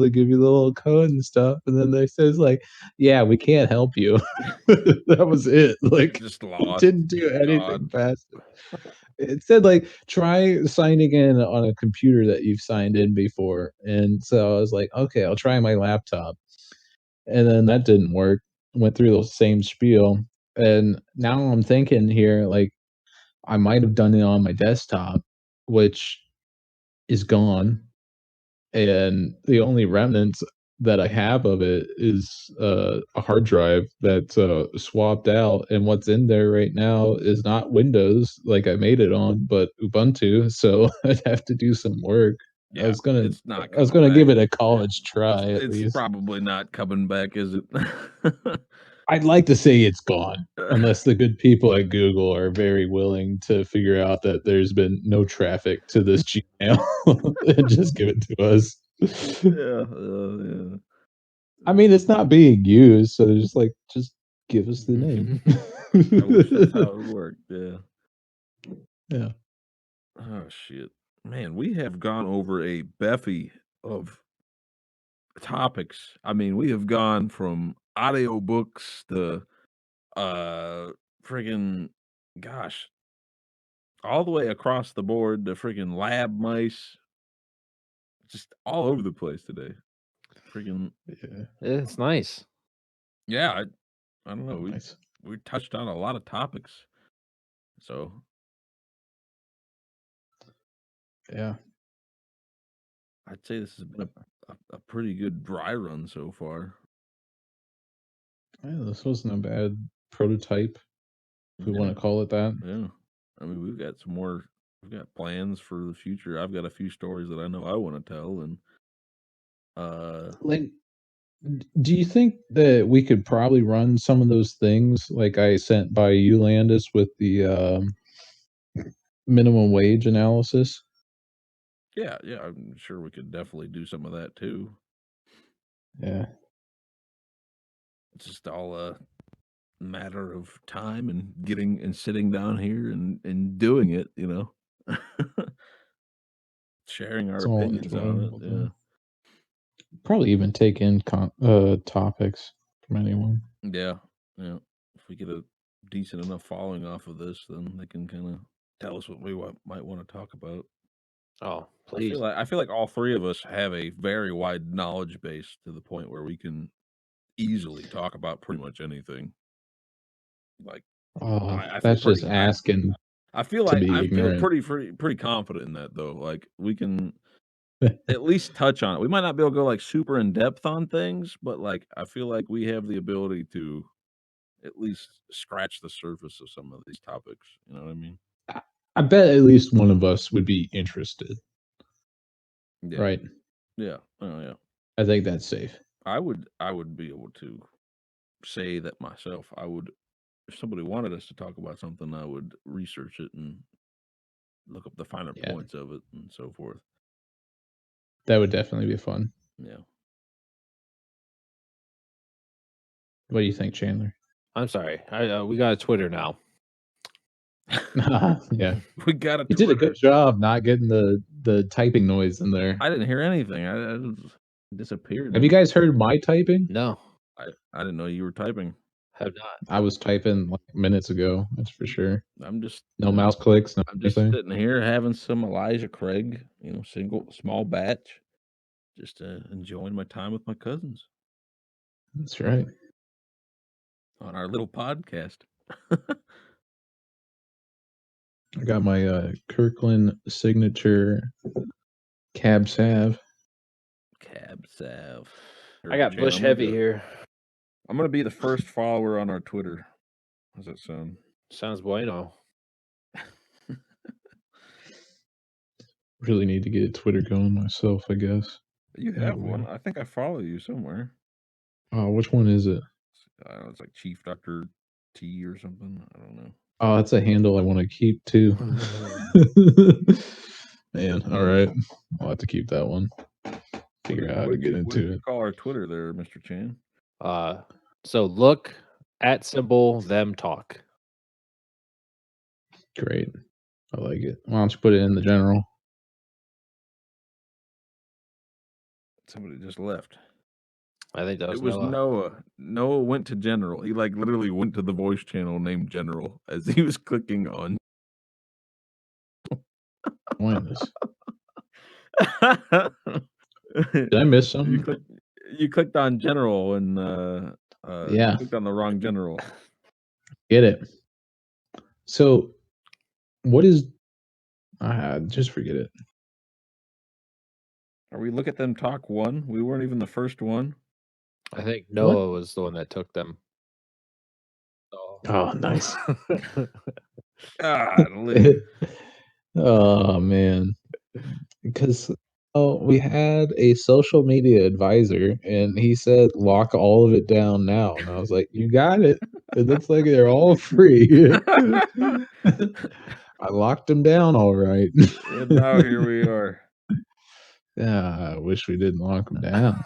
they give you the little code and stuff. And then they says like, yeah, we can't help you. That was it. Like, Just it lost. didn't do anything God. fast. It said like, try signing in on a computer that you've signed in before. And so I was like, okay, I'll try my laptop. And then that didn't work. Went through the same spiel. And now I'm thinking here, like, I might have done it on my desktop, which is gone, and the only remnants that I have of it is a hard drive that's swapped out, and what's in there right now is not Windows like I made it on, but Ubuntu. So I'd have to do some work. Yeah, it's not. I was gonna give it a college try at It's least. probably not coming back, is it? I'd like to say it's gone, unless the good people at Google are very willing to figure out that there's been no traffic to this Gmail and just give it to us. Yeah. I mean, it's not being used, so they're just like, just give us the name. I wish that's how it worked. Yeah. Yeah. Oh shit, man, we have gone over a bevy of topics. I mean, we have gone from audiobooks to friggin' gosh, all the way across the board to friggin' lab mice, just all over the place today. Friggin' Yeah. It's nice. yeah, I don't know. Nice. We touched on a lot of topics, so Yeah. I'd say this has been a pretty good dry run so far. Yeah, this wasn't a bad prototype, if we Yeah. want to call it that. Yeah. I mean, we've got some more. We've got plans for the future. I've got a few stories that I know I want to tell, and Like, do you think that we could probably run some of those things like I sent by you, Landis, with the minimum wage analysis? yeah, I'm sure we could definitely do some of that too. Yeah. It's just all a matter of time and getting and sitting down here and doing it. Sharing our It's all opinions on it. enjoyable, Yeah. though. Probably even take in topics from anyone. Yeah. If we get a decent enough following off of this, then they can kind of tell us what we might want to talk about. Oh, I please. feel like all three of us have a very wide knowledge base to the point where we can easily talk about pretty much anything. Like, Oh, I feel that's just pretty. asking I feel to like be I feel ignorant. pretty confident in that though. Like we can at least touch on it. We might not be able to go like super in depth on things, but like I feel like we have the ability to at least scratch the surface of some of these topics. You know what I mean? I bet at least one of us would be interested, Yeah. right? Yeah. Oh yeah. I think that's safe. I would be able to say that myself. I would, if somebody wanted us to talk about something, I would research it and look up the finer Yeah. points of it and so forth. That would definitely be fun. Yeah. What do you think, Chandler? I'm sorry. We got a Twitter now. Yeah. We got a You did a Twitter. good job not getting the typing noise in there. I didn't hear anything. I just disappeared. Have you guys heard my typing? No, I didn't know you were typing. have not. I was typing like minutes ago, that's for sure. I'm just No mouse clicks, no I'm just anything. sitting here having some Elijah Craig, small batch, just enjoying my time with my cousins That's right. on our little podcast. I got my Kirkland signature Cab Sav. Cab Sav. I got Bush Heavy here. I'm gonna be the first follower on our Twitter. How's that sound? Sounds bueno. Really need to get Twitter going myself, I guess. You have one. I think I follow you somewhere. Oh, which one is it? It's like Chief Dr. T or something. I don't know. Oh, that's a handle I want to keep too. Man, all right. I'll have to keep that one. Figure out how to get into it. Call our Twitter there, Mr. Chan. So look @ them talk. Great. I like it. Why don't you put it in the general? Somebody just left. I think that was It was Noah. Noah. Noah went to General. He like literally went to the voice channel named General as he was clicking on. Pointless. Did I miss You something? clicked on General and Yeah. you clicked on the wrong General. Get it. So, what is? Just forget it. Are we Look at Them Talk one? We weren't even the first one. I think Noah was the one that took them. Oh, nice. Golly. Oh man, because we had a social media advisor, and he said lock all of it down now, and I was like, "You got it. It looks like they're all free." I locked them down all right. And now here we are. Yeah, I wish we didn't lock them down.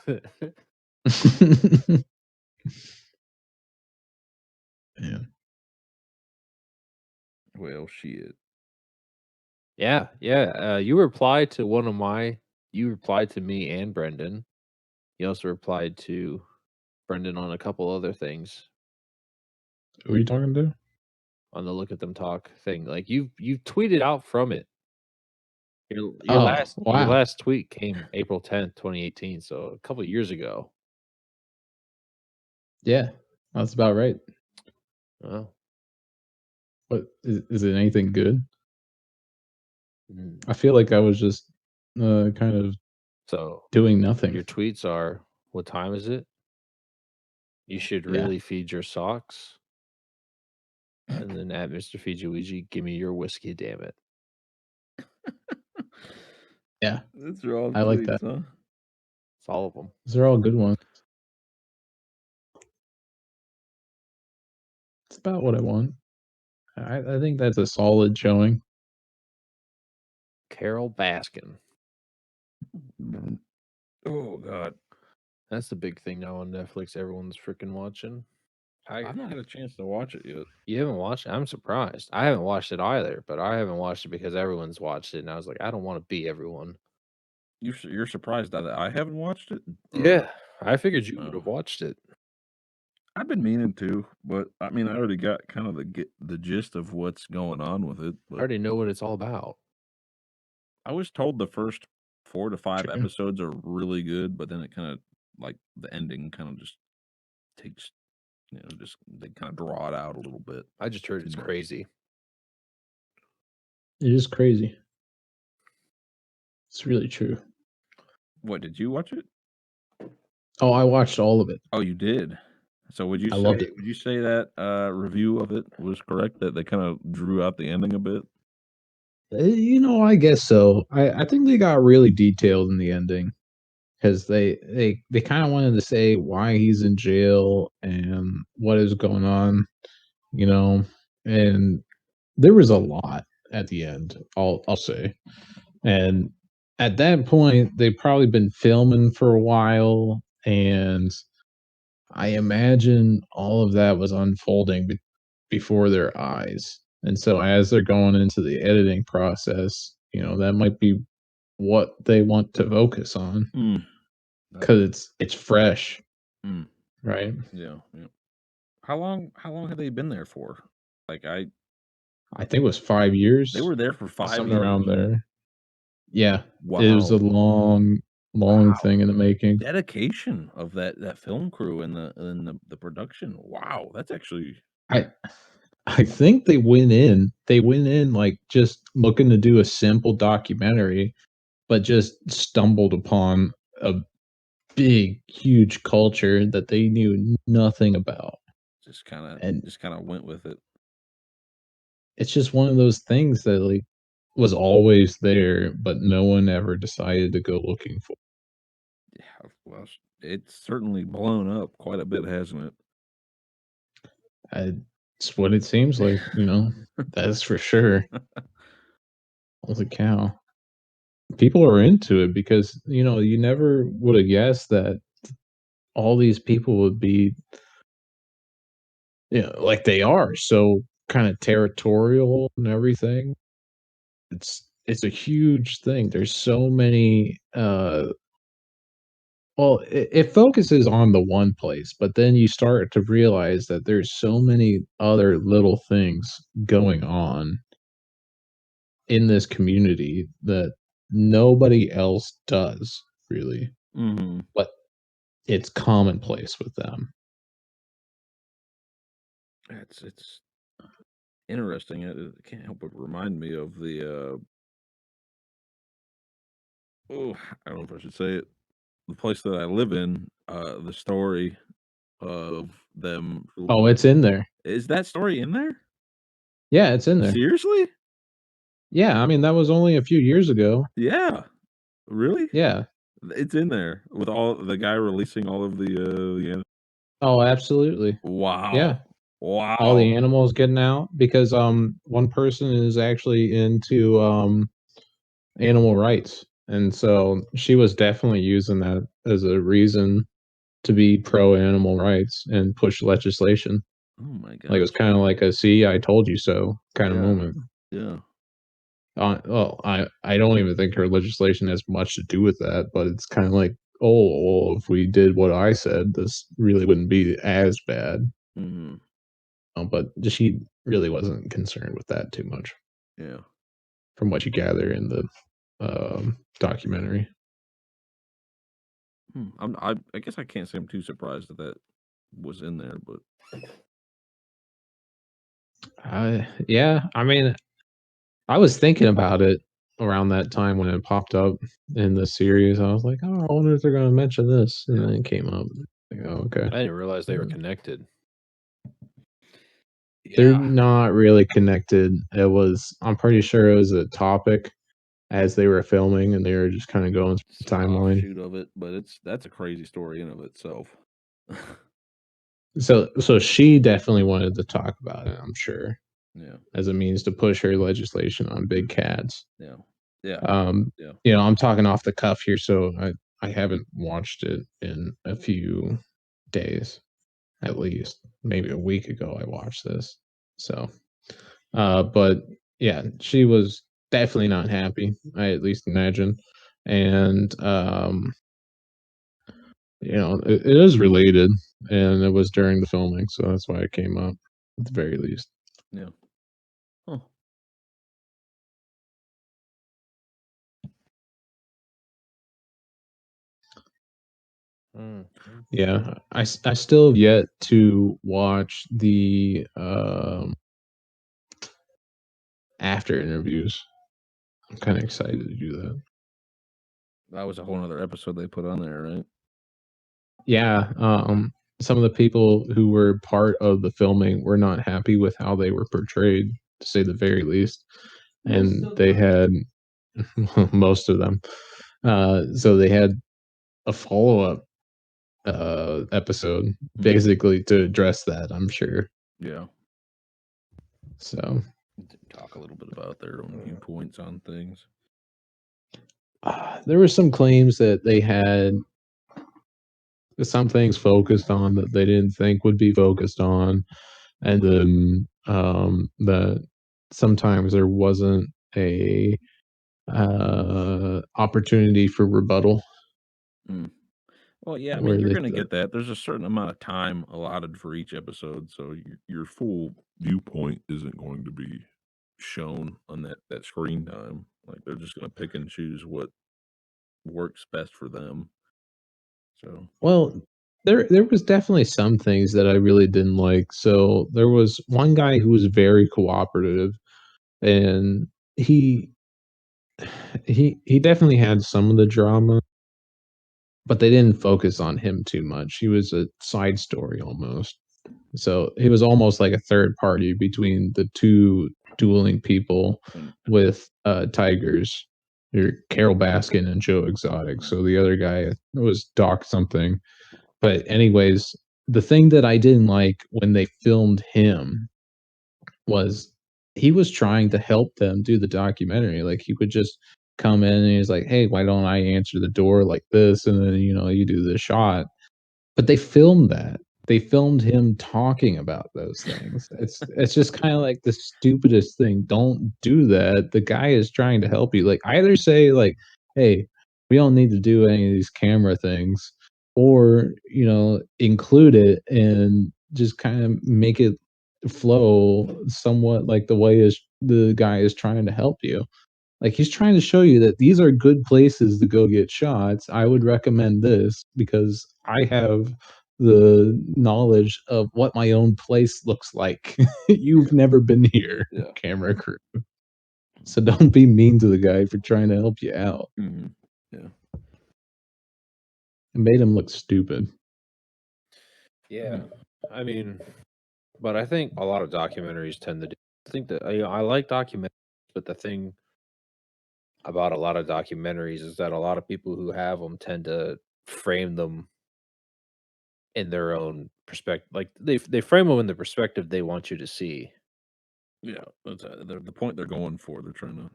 Man. Well, shit. Yeah. You replied to you replied to me and Brendan. You also replied to Brendan on a couple other things Who are you talking to? on the Look at Them Talk thing. Like you tweeted out from it. Your Oh, your wow. last tweet came April 10th, 2018, so a couple of years ago. Yeah, that's about right. Oh. What is it anything good? Mm. I feel like I was just kind of So doing nothing. your tweets are, what time is it? You should Yeah. really feed your socks. And then at Mr. Fiji, give me your whiskey, damn it. Yeah, That's are all I like tweets, that. huh? It's all of them. Those are all good ones. It's about what I want. I think that's a solid showing. Carol Baskin. Oh God. That's the big thing now on Netflix. Everyone's freaking watching. I've not had a chance to watch it yet. You haven't watched it? I'm surprised. I haven't watched it either, but I haven't watched it because everyone's watched it, and I was like, I don't want to be everyone. You're surprised that I haven't watched it? Yeah, I figured you would have watched it. I've been meaning to, but I mean, I already got kind of the gist of what's going on with it. I But already know what it's all about. I was told the first 4 to 5 Sure. episodes are really good, but then it kind of like the ending kind of just takes, just they kind of draw it out a little bit. I just heard it's much. crazy. It is crazy. It's really true. What, did you watch it? Oh, I watched all of it. Oh, you did. So would you I say loved it. would you say that review of it was correct, that they kind of drew out the ending a bit? I guess so. I think they got really detailed in the ending because they kind of wanted to say why he's in jail and what is going on, and there was a lot at the end. I'll say, and at that point they've probably been filming for a while, and I imagine all of that was unfolding before their eyes. And so as they're going into the editing process, that might be what they want to focus on because it's fresh, right? Yeah. How long have they been there for? Like I think it was 5 years. They were there for 5 something years. around there. Yeah. Wow. It was a long thing in the making. Dedication of that film crew and the production. Wow, that's actually I think they went in like just looking to do a simple documentary, but just stumbled upon a big, huge culture that they knew nothing about. just kind of went with it. It's just one of those things that like was always there, but no one ever decided to go looking for. Yeah, well, it's certainly blown up quite a bit, hasn't it? It's what it seems like, that's for sure. Holy cow. People are into it because, you never would have guessed that all these people would be, like they are so kind of territorial and everything. It's a huge thing. There's so many well, it focuses on the one place, but then you start to realize that there's so many other little things going on in this community that nobody else does, really. Mm-hmm. But it's commonplace with them. It's interesting. It can't help but remind me of the oh, I don't know if I should say it. The place that I live in, the story of them. Oh, it's in there. Is that story in there? Yeah, it's in there. Seriously? Yeah, I mean that was only a few years ago. Yeah. Really? Yeah. It's in there with all the guy releasing all of the Oh, absolutely. wow. Yeah. Wow. All the animals getting out because one person is actually into animal rights. And so she was definitely using that as a reason to be pro animal rights and push legislation. Oh my god. Like it was kind of like a "see, I told you so" kind of Yeah. moment. Yeah. Well, I don't even think her legislation has much to do with that, but it's kind of like, oh, well, if we did what I said, this really wouldn't be as bad. Mm-hmm. But she really wasn't concerned with that too much, Yeah. from what you gather in the documentary. I guess I can't say I'm too surprised that was in there, but Yeah, I mean, I was thinking about it around that time when it popped up in the series. I was like, oh, I wonder if they're going to mention this, and then it came up. Like, oh, okay. I didn't realize they were connected. They're not really connected. I'm pretty sure it was a topic as they were filming, and they were just kind of going through the timeline. Shoot of it, but that's a crazy story in of itself. So she definitely wanted to talk about it, I'm sure. Yeah. As a means to push her legislation on big cats. Yeah. Yeah. Yeah. You know, I'm talking off the cuff here, so I haven't watched it in a few days, at least. Maybe a week ago I watched this. So but yeah, she was definitely not happy, I at least imagine. And you know, it is related, and it was during the filming, so that's why it came up at the very least. Yeah. Huh. Yeah, I still have yet to watch the after interviews. I'm kind of excited to do that. That was a whole other episode they put on there, right? Yeah, some of the people who were part of the filming were not happy with how they were portrayed, to say the very least, and they had most of them. So they had a follow-up episode basically to address that, I'm sure. Yeah. So talk a little bit about their own viewpoints on things. There were some claims that they had some things focused on that they didn't think would be focused on, and then that sometimes there wasn't a opportunity for rebuttal. Well, yeah, I mean, you're going to get that. There's a certain amount of time allotted for each episode, so your full viewpoint isn't going to be shown on that screen time. Like, they're just going to pick and choose what works best for them. So, well, there was definitely some things that I really didn't like. So there was one guy who was very cooperative, and he definitely had some of the drama, but they didn't focus on him too much. He was a side story almost. So he was almost like a third party between the two dueling people with tigers. You're Carol Baskin and Joe Exotic. So the other guy was Doc something. But anyways, the thing that I didn't like when they filmed him was he was trying to help them do the documentary. Like he would just come in and he's like, "Hey, why don't I answer the door like this?" And then, you know, you do the shot. But they filmed that. they filmed him talking about those things. It's just kind of like the stupidest thing. Don't do that. The guy is trying to help you. Like either say like, "Hey, we don't need to do any of these camera things," or include it and just kind of make it flow somewhat like the way is the guy is trying to help you. Like he's trying to show you that these are good places to go get shots. I would recommend this because I have the knowledge of what my own place looks like. You've never been here, Yeah. camera crew. So don't be mean to the guy for trying to help you out. Mm-hmm. Yeah. It made him look stupid. Yeah, I mean, but I think a lot of documentaries tend to do. I think that I like documentaries, but the thing about a lot of documentaries is that a lot of people who have them tend to frame them in their own perspective. Like they frame them in the perspective they want you to see. Yeah, that's the point they're going for. They're trying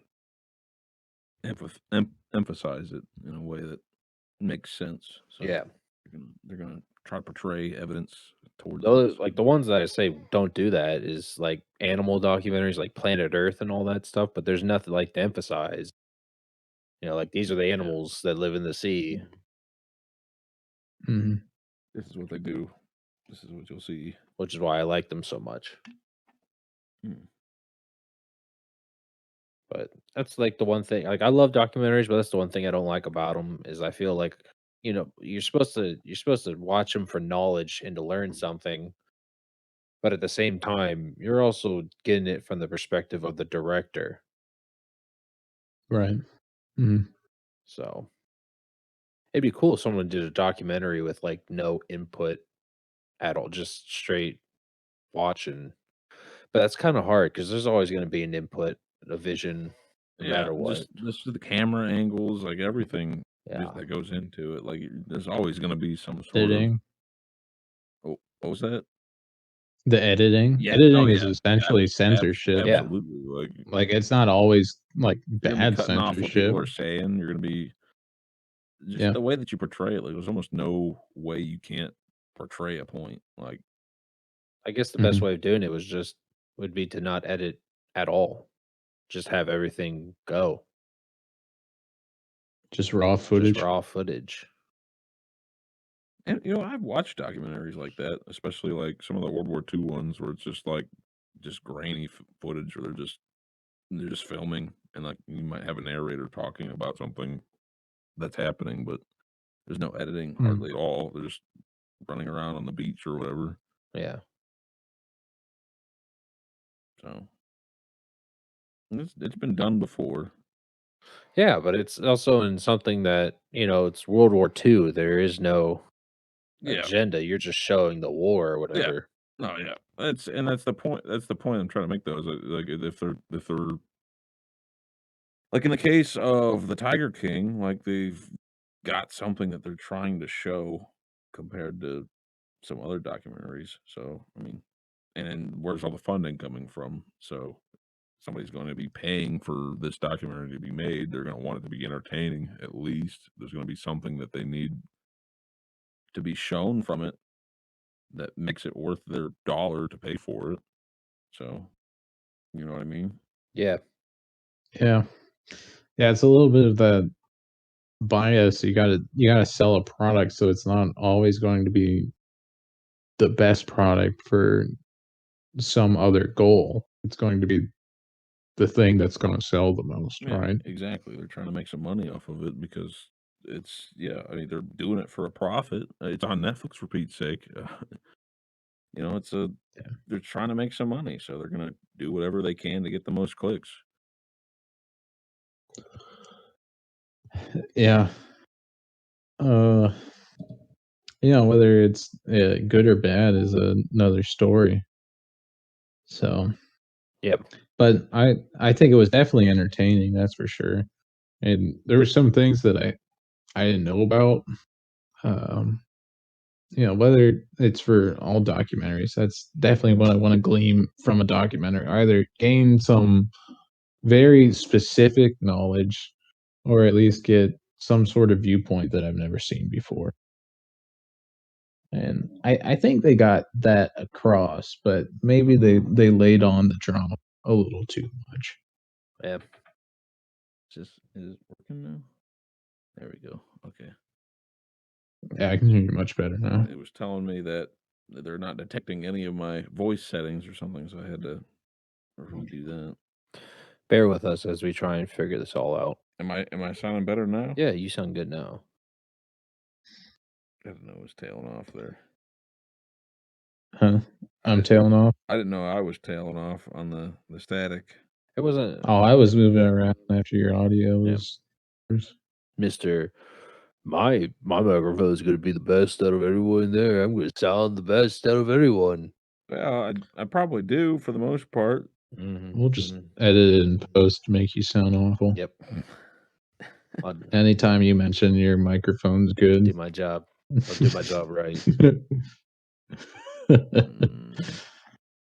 to emphasize it in a way that makes sense. So Yeah, they're gonna try to portray evidence towards those it. like the ones that I say don't do that is like animal documentaries, like Planet Earth and all that stuff. But there's nothing like to emphasize. Like these are the animals that live in the sea. Mhm. This is what they do. This is what you'll see. Which is why I like them so much. Hmm. But that's like the one thing. Like I love documentaries, but that's the one thing I don't like about them is I feel like you're supposed to watch them for knowledge and to learn something, but at the same time you're also getting it from the perspective of the director. Right. Mhm. So it'd be cool if someone did a documentary with like no input at all, just straight watching. But that's kind of hard because there's always going to be an input, a vision, no Yeah, matter what. just the camera angles, like everything Yeah. that goes into it. Like there's always going to be some sort Editing. of. Oh, what was that? The editing. Yeah. Editing Oh, is yeah. essentially censorship. Yeah. Absolutely. Like it's not always like You're gonna be bad cutting off what censorship. people are saying. You're gonna be just Yeah. the way that you portray it. Like there's almost no way you can't portray a point. Like I guess the best Mhm. way of doing it would be to not edit at all. Just have everything go. Just raw footage. Just raw footage. And I've watched documentaries like that, especially like some of the World War II ones where it's just like just grainy footage, or they're just filming, and like you might have a narrator talking about something that's happening, but there's no editing hardly at all. They're just running around on the beach or whatever. Yeah. So it's been done before. Yeah, but it's also in something that, it's World War II. There is no Yeah. agenda. You're just showing the war or whatever. Oh yeah, that's the point. That's the point I'm trying to make. Though is like if they're like in the case of the Tiger King, like they've got something that they're trying to show compared to some other documentaries. So I mean, and where's all the funding coming from? So somebody's going to be paying for this documentary to be made. They're going to want it to be entertaining. At least there's going to be something that they need to be shown from it that makes it worth their dollar to pay for it. So, you know what I mean? Yeah. Yeah. Yeah, it's a little bit of that bias. You gotta sell a product, so it's not always going to be the best product for some other goal. It's going to be the thing that's gonna sell the most, Yeah, right? exactly. They're trying to make some money off of it because I mean, they're doing it for a profit. It's on Netflix for Pete's sake. They're trying to make some money, so they're going to do whatever they can to get the most clicks. Yeah. Whether it's good or bad is another story. So, Yep. but I think it was definitely entertaining, that's for sure. And there were some things that I didn't know about. Whether it's for all documentaries, that's definitely what I want to glean from a documentary. Either gain some very specific knowledge, or at least get some sort of viewpoint that I've never seen before. And I think they got that across, but maybe they laid on the drama a little too much. Yeah. Is it working now? There we go. Okay. Yeah, I can hear you much better now. It was telling me that they're not detecting any of my voice settings or something, so I had to redo that. Bear with us as we try and figure this all out. Am I sounding better now? Yeah, you sound good now. I didn't know it was tailing off there. Huh? I'm tailing off. I didn't know I was tailing off on the static. It wasn't Oh, I was moving around after your audio Yeah. was. Mr. My microphone is going to be the best out of everyone there. I'm going to sound the best out of everyone. Well, I probably do for the most part. Mm-hmm. We'll just edit it in post to make you sound awful. Yep. I'll Anytime you mention your microphone's good. do my job. I'll do my job right.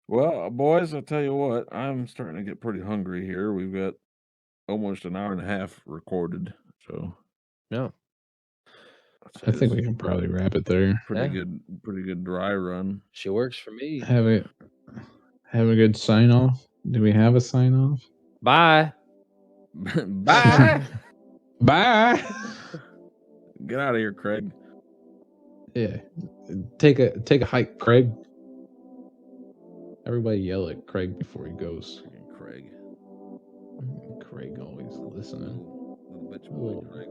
Well, boys, I'll tell you what, I'm starting to get pretty hungry here. We've got almost an hour and a half recorded, so Yeah. I think we can probably wrap it there. pretty Yeah. good dry run. She works for me. Have a good sign off. Do we have a sign off? Bye. Bye. Bye. Get out of here, Craig. Yeah. Take a hike, Craig. Everybody yell at Craig before he goes. Craig. Craig always listening. Little bitch boy, Craig.